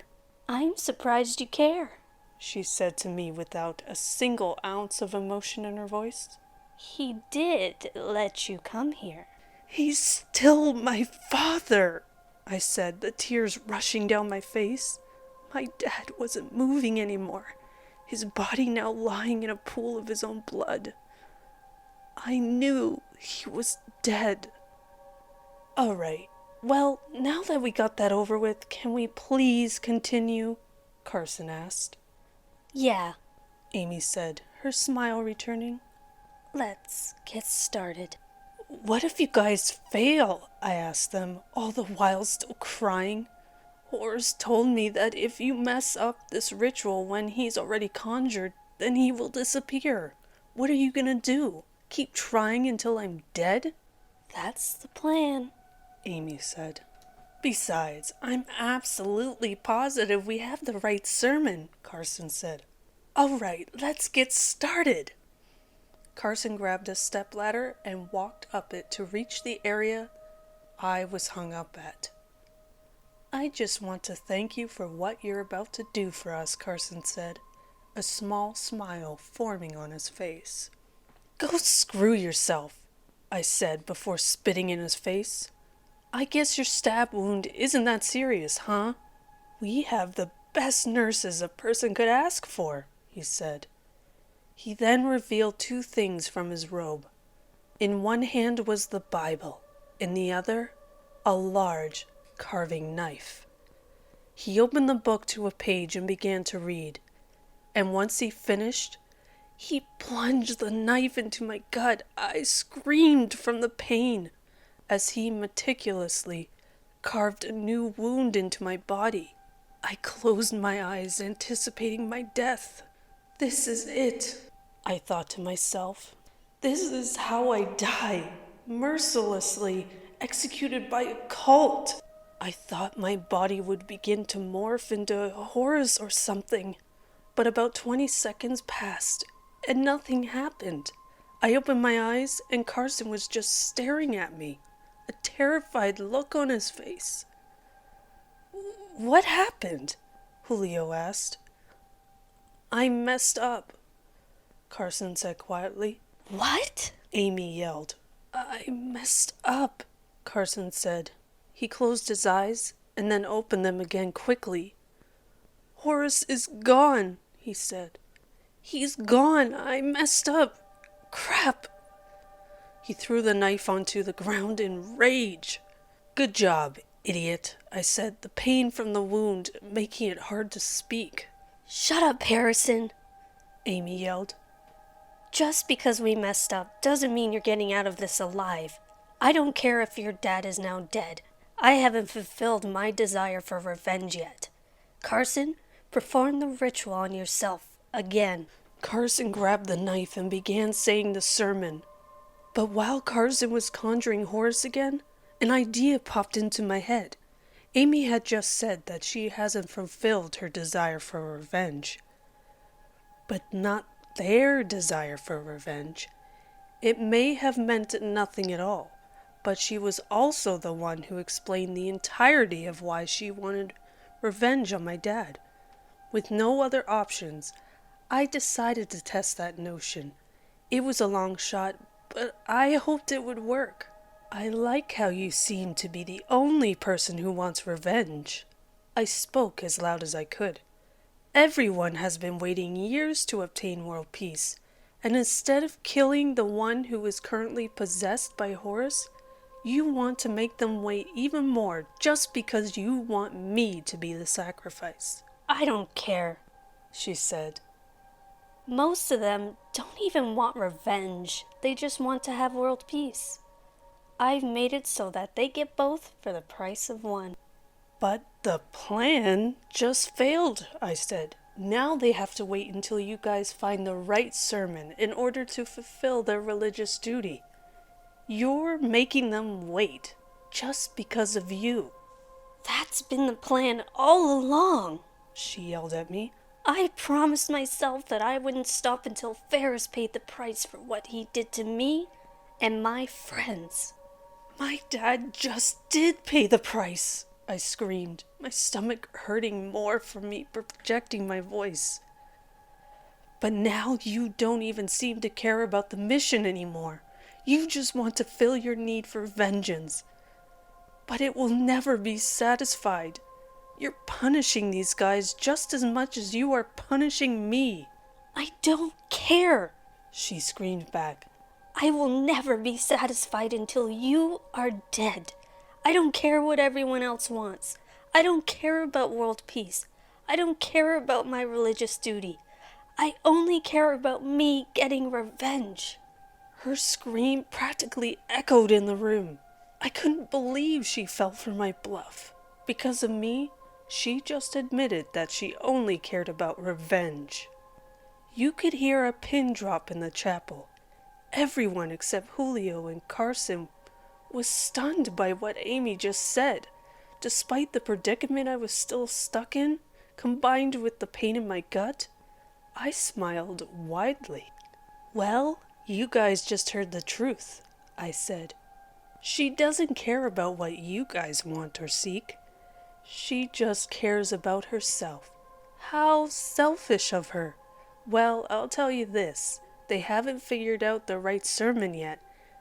I'm surprised you care, she said to me without a single ounce of emotion in her voice. He did let you come here. He's still my father, I said, the tears rushing down my face. My dad wasn't moving anymore, his body now lying in a pool of his own blood. I knew he was dead. All right, well, now that we got that over with, can we please continue? Carson asked. Yeah, Amy said, her smile returning. Let's get started. What if you guys fail? I asked them, all the while still crying. Horace told me that if you mess up this ritual when he's already conjured, then he will disappear. What are you gonna do? Keep trying until I'm dead? That's the plan, Amy said. Besides, I'm absolutely positive we have the right sermon, Carson said. All right, let's get started. Carson grabbed a stepladder and walked up it to reach the area I was hung up at. I just want to thank you for what you're about to do for us, Carson said, a small smile forming on his face. Go screw yourself, I said before spitting in his face. I guess your stab wound isn't that serious, huh? We have the best nurses a person could ask for, he said. He then revealed two things from his robe. In one hand was the Bible, in the other, a large carving knife. He opened the book to a page and began to read, and once he finished, he plunged the knife into my gut. I screamed from the pain as he meticulously carved a new wound into my body. I closed my eyes, anticipating my death. This is it, I thought to myself. This is how I die, mercilessly executed by a cult. I thought my body would begin to morph into Horus or something, but about 20 seconds passed and nothing happened. I opened my eyes and Carson was just staring at me, a terrified look on his face. What happened? Julio asked. I messed up, Carson said quietly. What? Amy yelled. I messed up, Carson said. He closed his eyes and then opened them again quickly. Horace is gone, he said. He's gone. I messed up. Crap. He threw the knife onto the ground in rage. Good job, idiot, I said, the pain from the wound making it hard to speak. Shut up, Harrison, Amy yelled. Just because we messed up doesn't mean you're getting out of this alive. I don't care if your dad is now dead. I haven't fulfilled my desire for revenge yet. Carson, perform the ritual on yourself again. Carson grabbed the knife and began saying the sermon. But while Carson was conjuring Horace again, an idea popped into my head. Amy had just said that she hasn't fulfilled her desire for revenge. But not their desire for revenge. It may have meant nothing at all, but she was also the one who explained the entirety of why she wanted revenge on my dad. With no other options, I decided to test that notion. It was a long shot, but I hoped it would work. I like how you seem to be the only person who wants revenge. I spoke as loud as I could. Everyone has been waiting years to obtain world peace, and instead of killing the one who is currently possessed by Horus, you want to make them wait even more just because you want me to be the sacrifice. I don't care, she said. Most of them don't even want revenge. They just want to have world peace. I've made it so that they get both for the price of one. But the plan just failed, I said. Now they have to wait until you guys find the right sermon in order to fulfill their religious duty. You're making them wait just because of you. That's been the plan all along, she yelled at me. I promised myself that I wouldn't stop until Ferris paid the price for what he did to me and my friends. My dad just did pay the price, I screamed, my stomach hurting more from me projecting my voice. But now you don't even seem to care about the mission anymore. You just want to fill your need for vengeance. But it will never be satisfied. You're punishing these guys just as much as you are punishing me. I don't care, she screamed back. I will never be satisfied until you are dead. I don't care what everyone else wants. I don't care about world peace. I don't care about my religious duty. I only care about me getting revenge. Her scream practically echoed in the room. I couldn't believe she fell for my bluff. Because of me, she just admitted that she only cared about revenge. You could hear a pin drop in the chapel. Everyone except Julio and Carson was stunned by what Amy just said. Despite the predicament I was still stuck in, combined with the pain in my gut, I smiled widely. Well, you guys just heard the truth, I said. She doesn't care about what you guys want or seek. She just cares about herself. How selfish of her. Well, I'll tell you this. They haven't figured out the right sermon yet.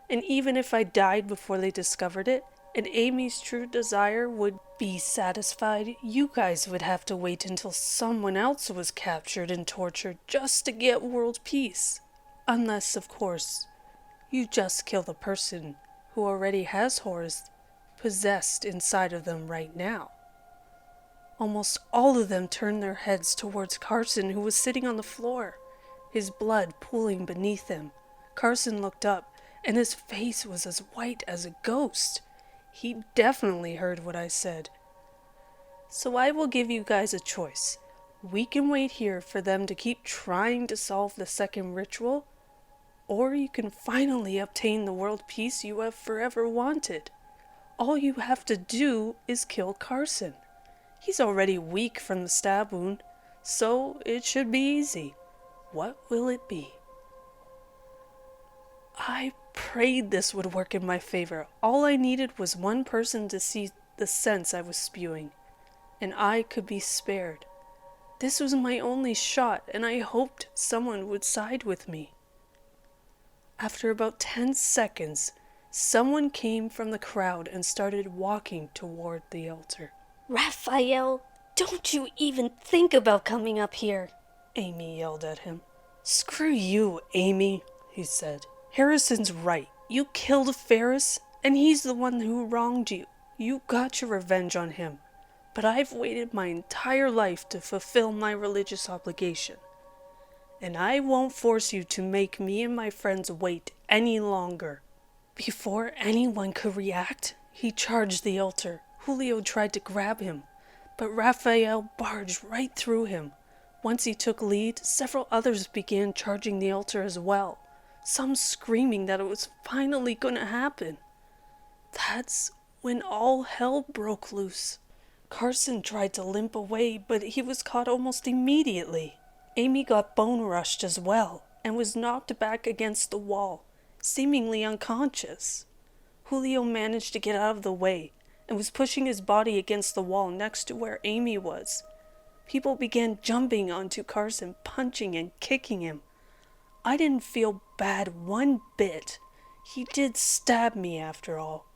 And even if I died before they discovered it, and Amy's true desire would be satisfied, you guys would have to wait until someone else was captured and tortured just to get world peace. Unless, of course, you just kill the person who already has horrors possessed inside of them right now. Almost all of them turned their heads towards Carson, who was sitting on the floor, his blood pooling beneath him. Carson looked up, and his face was as white as a ghost. He definitely heard what I said. So I will give you guys a choice. We can wait here for them to keep trying to solve the second ritual, or you can finally obtain the world peace you have forever wanted. All you have to do is kill Carson. He's already weak from the stab wound, so it should be easy. What will it be? I prayed this would work in my favor. All I needed was one person to see the sense I was spewing, and I could be spared. This was my only shot, and I hoped someone would side with me. After about 10 seconds, someone came from the crowd and started walking toward the altar. Raphael, don't you even think about coming up here, Amy yelled at him. Screw you, Amy, he said. Harrison's right. You killed Ferris, and he's the one who wronged you. You got your revenge on him. But I've waited my entire life to fulfill my religious obligation. And I won't force you to make me and my friends wait any longer. Before anyone could react, he charged the altar. Julio tried to grab him, but Raphael barged right through him. Once he took lead, several others began charging the altar as well, some screaming that it was finally going to happen. That's when all hell broke loose. Carson tried to limp away, but he was caught almost immediately. Amy got bone rushed as well, and was knocked back against the wall, seemingly unconscious. Julio managed to get out of the way, and was pushing his body against the wall next to where Amy was. People began jumping onto Carson, punching and kicking him. I didn't feel bad one bit. He did stab me after all.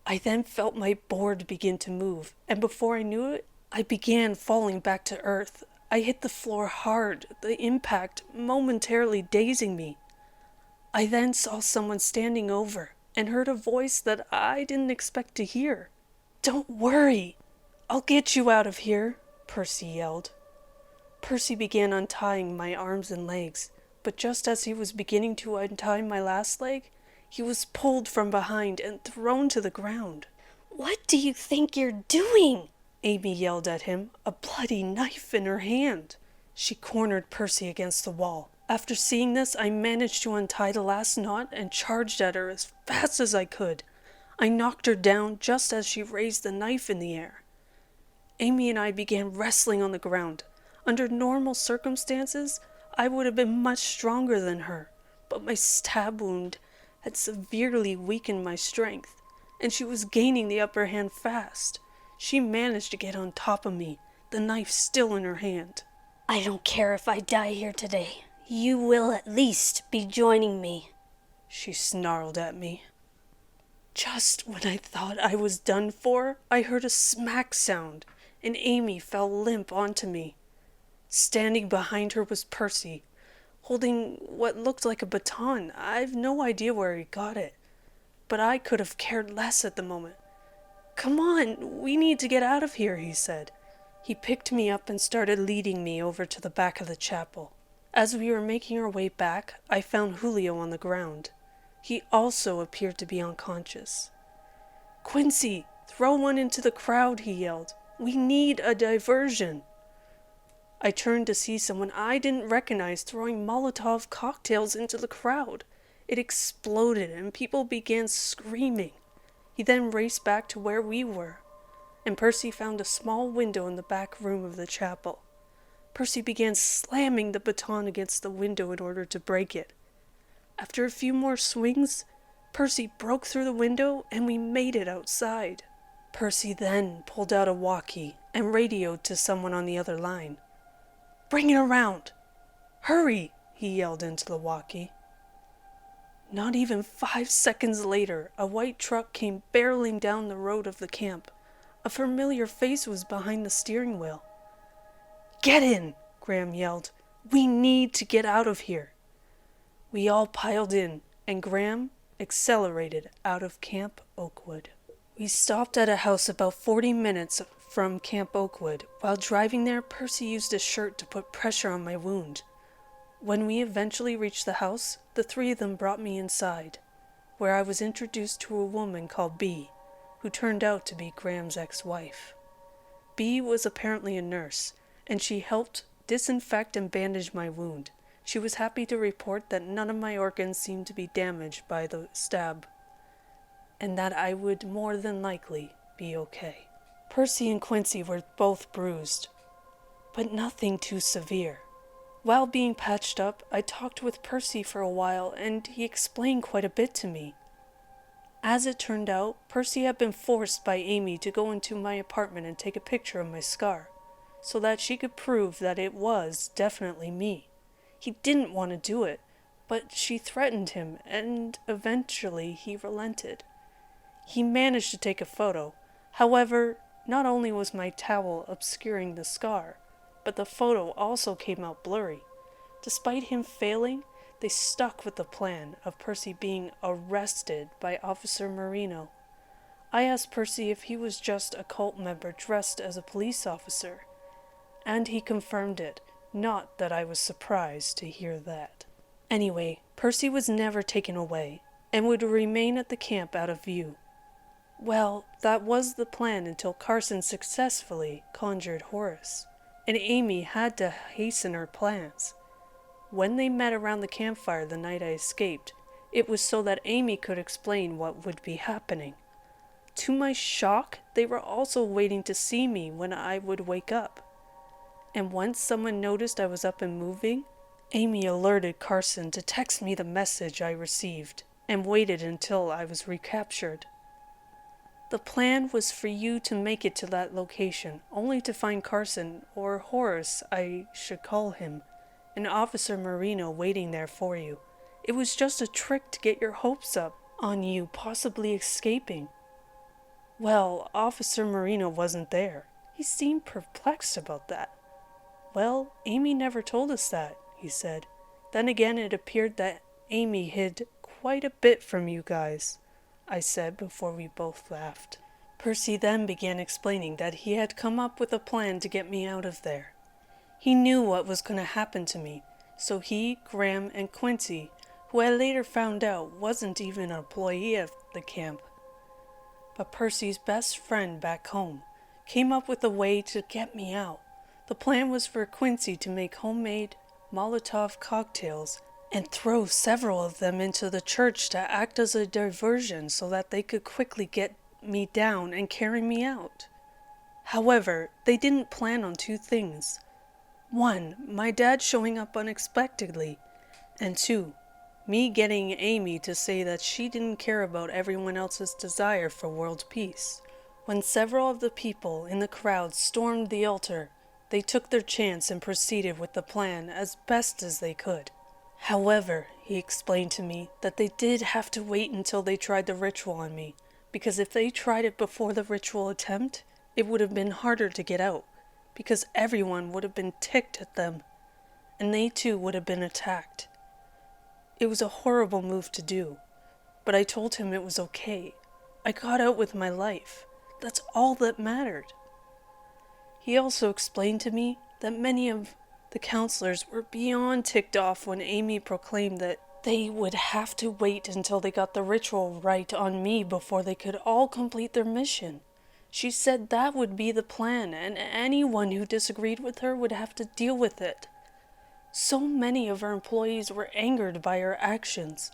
I then felt my board begin to move, and before I knew it, I began falling back to earth. I hit the floor hard, the impact momentarily dazing me. I then saw someone standing over, and heard a voice that I didn't expect to hear. Don't worry, I'll get you out of here. Percy yelled. Percy began untying my arms and legs, but just as he was beginning to untie my last leg, he was pulled from behind and thrown to the ground. "What do you think you're doing?" Amy yelled at him, a bloody knife in her hand. She cornered Percy against the wall. After seeing this, I managed to untie the last knot and charged at her as fast as I could. I knocked her down just as she raised the knife in the air. Amy and I began wrestling on the ground. Under normal circumstances, I would have been much stronger than her, but my stab wound had severely weakened my strength, and she was gaining the upper hand fast. She managed to get on top of me, the knife still in her hand. "I don't care if I die here today. You will at least be joining me," she snarled at me. Just when I thought I was done for, I heard a smack sound, and Amy fell limp onto me. Standing behind her was Percy, holding what looked like a baton. I've no idea where he got it, but I could have cared less at the moment. "Come on, we need to get out of here," he said. He picked me up and started leading me over to the back of the chapel. As we were making our way back, I found Julio on the ground. He also appeared to be unconscious. "Quincy, throw one into the crowd," he yelled. "We need a diversion." I turned to see someone I didn't recognize throwing Molotov cocktails into the crowd. It exploded and people began screaming. He then raced back to where we were, and Percy found a small window in the back room of the chapel. Percy began slamming the baton against the window in order to break it. After a few more swings, Percy broke through the window and we made it outside. Percy then pulled out a walkie and radioed to someone on the other line. "Bring it around! Hurry!" he yelled into the walkie. Not even 5 seconds later, a white truck came barreling down the road of the camp. A familiar face was behind the steering wheel. "Get in!" Graham yelled. "We need to get out of here." We all piled in, and Graham accelerated out of Camp Oakwood. We stopped at a house about 40 minutes from Camp Oakwood. While driving there, Percy used his shirt to put pressure on my wound. When we eventually reached the house, the three of them brought me inside, where I was introduced to a woman called Bee, who turned out to be Graham's ex-wife. Bee was apparently a nurse, and she helped disinfect and bandage my wound. She was happy to report that none of my organs seemed to be damaged by the stab, and that I would more than likely be okay. Percy and Quincy were both bruised, but nothing too severe. While being patched up, I talked with Percy for a while, and he explained quite a bit to me. As it turned out, Percy had been forced by Amy to go into my apartment and take a picture of my scar, so that she could prove that it was definitely me. He didn't want to do it, but she threatened him, and eventually he relented. He managed to take a photo. However, not only was my towel obscuring the scar, but the photo also came out blurry. Despite him failing, they stuck with the plan of Percy being arrested by Officer Marino. I asked Percy if he was just a cult member dressed as a police officer, and he confirmed it. Not that I was surprised to hear that. Anyway, Percy was never taken away, and would remain at the camp out of view. Well, that was the plan until Carson successfully conjured Horus, and Amy had to hasten her plans. When they met around the campfire the night I escaped, it was so that Amy could explain what would be happening. To my shock, they were also waiting to see me when I would wake up. And once someone noticed I was up and moving, Amy alerted Carson to text me the message I received, and waited until I was recaptured. The plan was for you to make it to that location, only to find Carson, or Horace, I should call him, and Officer Marino waiting there for you. It was just a trick to get your hopes up on you possibly escaping. Well, Officer Marino wasn't there. He seemed perplexed about that. "Well, Amy never told us that," he said. "Then again, it appeared that Amy hid quite a bit from you guys," I said before we both laughed. Percy then began explaining that he had come up with a plan to get me out of there. He knew what was going to happen to me, so he, Graham, and Quincy, who I later found out wasn't even an employee of the camp, but Percy's best friend back home, came up with a way to get me out. The plan was for Quincy to make homemade Molotov cocktails and throw several of them into the church to act as a diversion so that they could quickly get me down and carry me out. However, they didn't plan on two things. One, my dad showing up unexpectedly, and two, me getting Amy to say that she didn't care about everyone else's desire for world peace. When several of the people in the crowd stormed the altar, they took their chance and proceeded with the plan as best as they could. However, he explained to me that they did have to wait until they tried the ritual on me, because if they tried it before the ritual attempt, it would have been harder to get out, because everyone would have been ticked at them, and they too would have been attacked. It was a horrible move to do, but I told him it was okay. I got out with my life. That's all that mattered. He also explained to me that many of the counselors were beyond ticked off when Amy proclaimed that they would have to wait until they got the ritual right on me before they could all complete their mission. She said that would be the plan, and anyone who disagreed with her would have to deal with it. So many of her employees were angered by her actions.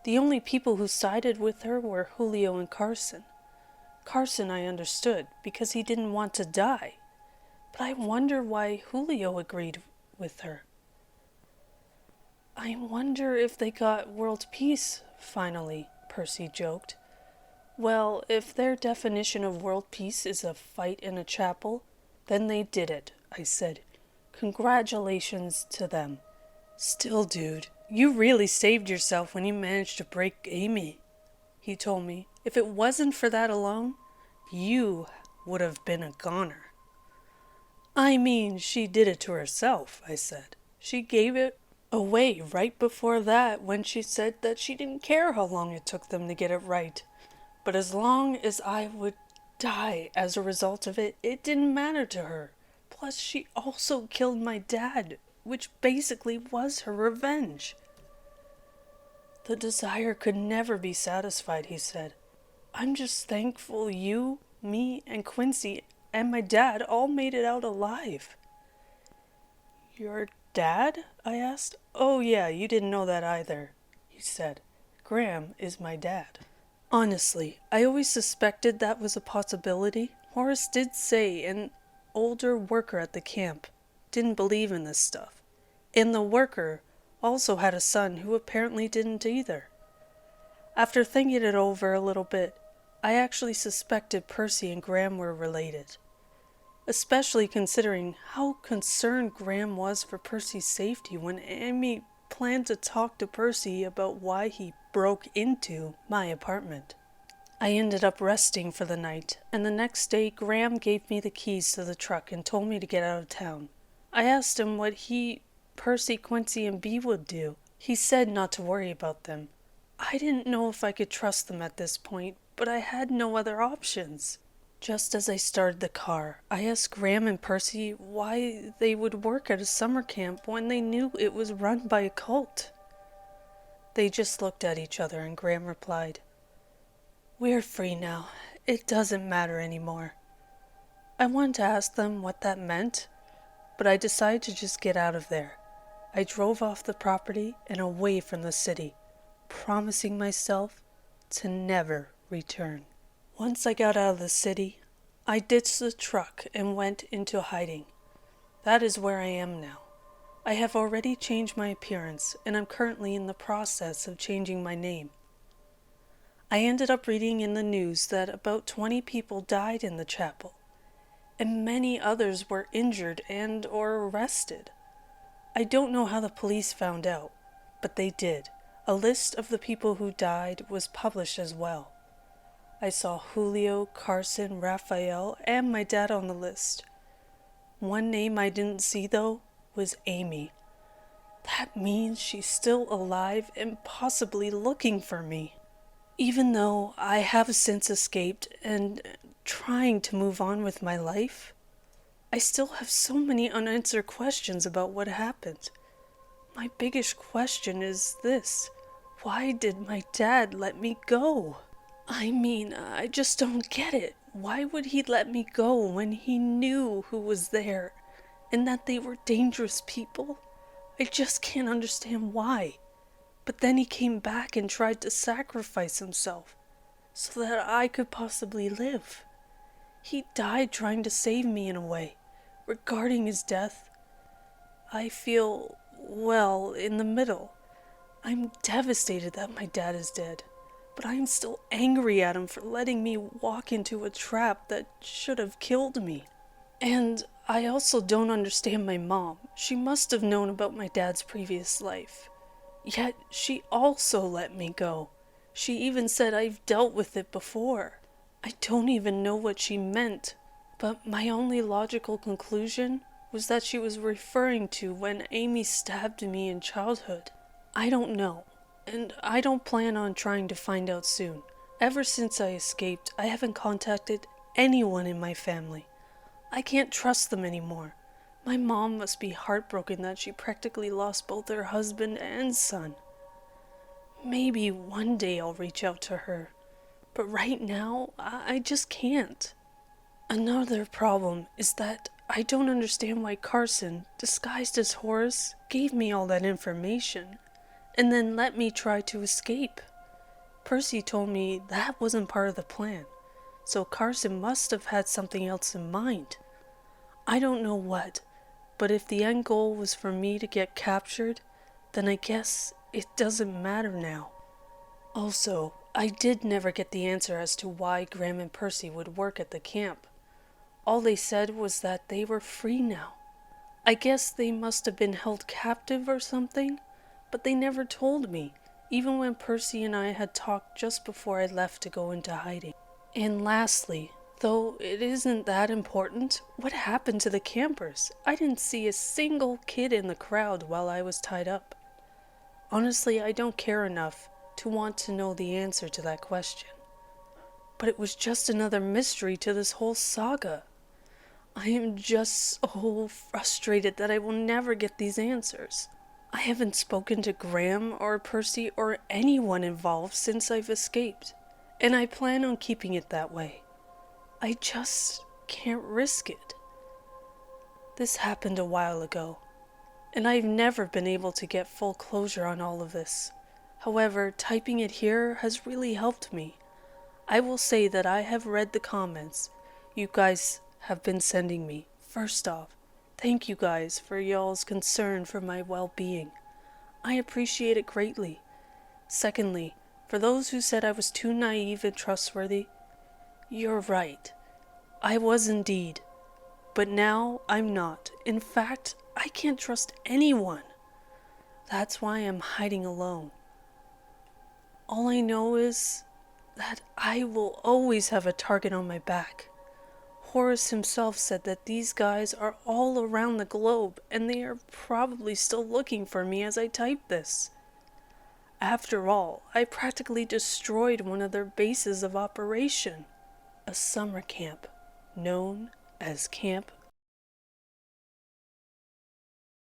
The only people who sided with her were Julio and Carson. Carson I understood, because he didn't want to die. But I wonder why Julio agreed with her. I wonder if they got world peace, finally, Percy joked. Well, if their definition of world peace is a fight in a chapel, then they did it, I said. Congratulations to them. Still, dude, you really saved yourself when you managed to break Amy, he told me. If it wasn't for that alone, you would have been a goner. I mean, she did it to herself, I said. She gave it away right before that when she said that she didn't care how long it took them to get it right. But as long as I would die as a result of it, it didn't matter to her. Plus, she also killed my dad, which basically was her revenge. The desire could never be satisfied, he said. I'm just thankful you, me, and Quincy, and my dad all made it out alive. Your dad? I asked. Oh yeah, you didn't know that either, he said. Graham is my dad. Honestly, I always suspected that was a possibility. Horace did say an older worker at the camp didn't believe in this stuff. And the worker also had a son who apparently didn't either. After thinking it over a little bit, I actually suspected Percy and Graham were related, especially considering how concerned Graham was for Percy's safety when Amy planned to talk to Percy about why he broke into my apartment. I ended up resting for the night, and the next day Graham gave me the keys to the truck and told me to get out of town. I asked him what he, Percy, Quincy, and Bea would do. He said not to worry about them. I didn't know if I could trust them at this point, but I had no other options. Just as I started the car, I asked Graham and Percy why they would work at a summer camp when they knew it was run by a cult. They just looked at each other, and Graham replied, "We're free now. It doesn't matter anymore." I wanted to ask them what that meant, but I decided to just get out of there. I drove off the property and away from the city, promising myself to never return. Once I got out of the city, I ditched the truck and went into hiding. That is where I am now. I have already changed my appearance, and I'm currently in the process of changing my name. I ended up reading in the news that about 20 people died in the chapel, and many others were injured and or arrested. I don't know how the police found out, but they did. A list of the people who died was published as well. I saw Julio, Carson, Raphael, and my dad on the list. One name I didn't see, though, was Amy. That means she's still alive and possibly looking for me. Even though I have since escaped and trying to move on with my life, I still have so many unanswered questions about what happened. My biggest question is this: why did my dad let me go? I mean, I just don't get it. Why would he let me go when he knew who was there and that they were dangerous people? I just can't understand why. But then he came back and tried to sacrifice himself so that I could possibly live. He died trying to save me in a way. Regarding his death, I feel, well, in the middle. I'm devastated that my dad is dead, but I'm still angry at him for letting me walk into a trap that should have killed me. And I also don't understand my mom. She must have known about my dad's previous life. Yet she also let me go. She even said I've dealt with it before. I don't even know what she meant, but my only logical conclusion was that she was referring to when Amy stabbed me in childhood. I don't know, and I don't plan on trying to find out soon. Ever since I escaped, I haven't contacted anyone in my family. I can't trust them anymore. My mom must be heartbroken that she practically lost both her husband and son. Maybe one day I'll reach out to her, but right now, I just can't. Another problem is that I don't understand why Carson, disguised as Horace, gave me all that information, and then let me try to escape. Percy told me that wasn't part of the plan, so Carson must have had something else in mind. I don't know what, but if the end goal was for me to get captured, then I guess it doesn't matter now. Also, I did never get the answer as to why Graham and Percy would work at the camp. All they said was that they were free now. I guess they must have been held captive or something, but they never told me, even when Percy and I had talked just before I left to go into hiding. And lastly, though it isn't that important, what happened to the campers? I didn't see a single kid in the crowd while I was tied up. Honestly, I don't care enough to want to know the answer to that question. But it was just another mystery to this whole saga. I am just so frustrated that I will never get these answers. I haven't spoken to Graham or Percy or anyone involved since I've escaped, and I plan on keeping it that way. I just can't risk it. This happened a while ago, and I've never been able to get full closure on all of this. However, typing it here has really helped me. I will say that I have read the comments you guys have been sending me. First off, thank you guys for y'all's concern for my well-being. I appreciate it greatly. Secondly, for those who said I was too naive and trustworthy, you're right. I was indeed. But now I'm not. In fact, I can't trust anyone. That's why I'm hiding alone. All I know is that I will always have a target on my back. Horace himself said that these guys are all around the globe, and they are probably still looking for me as I type this. After all, I practically destroyed one of their bases of operation, a summer camp known as Camp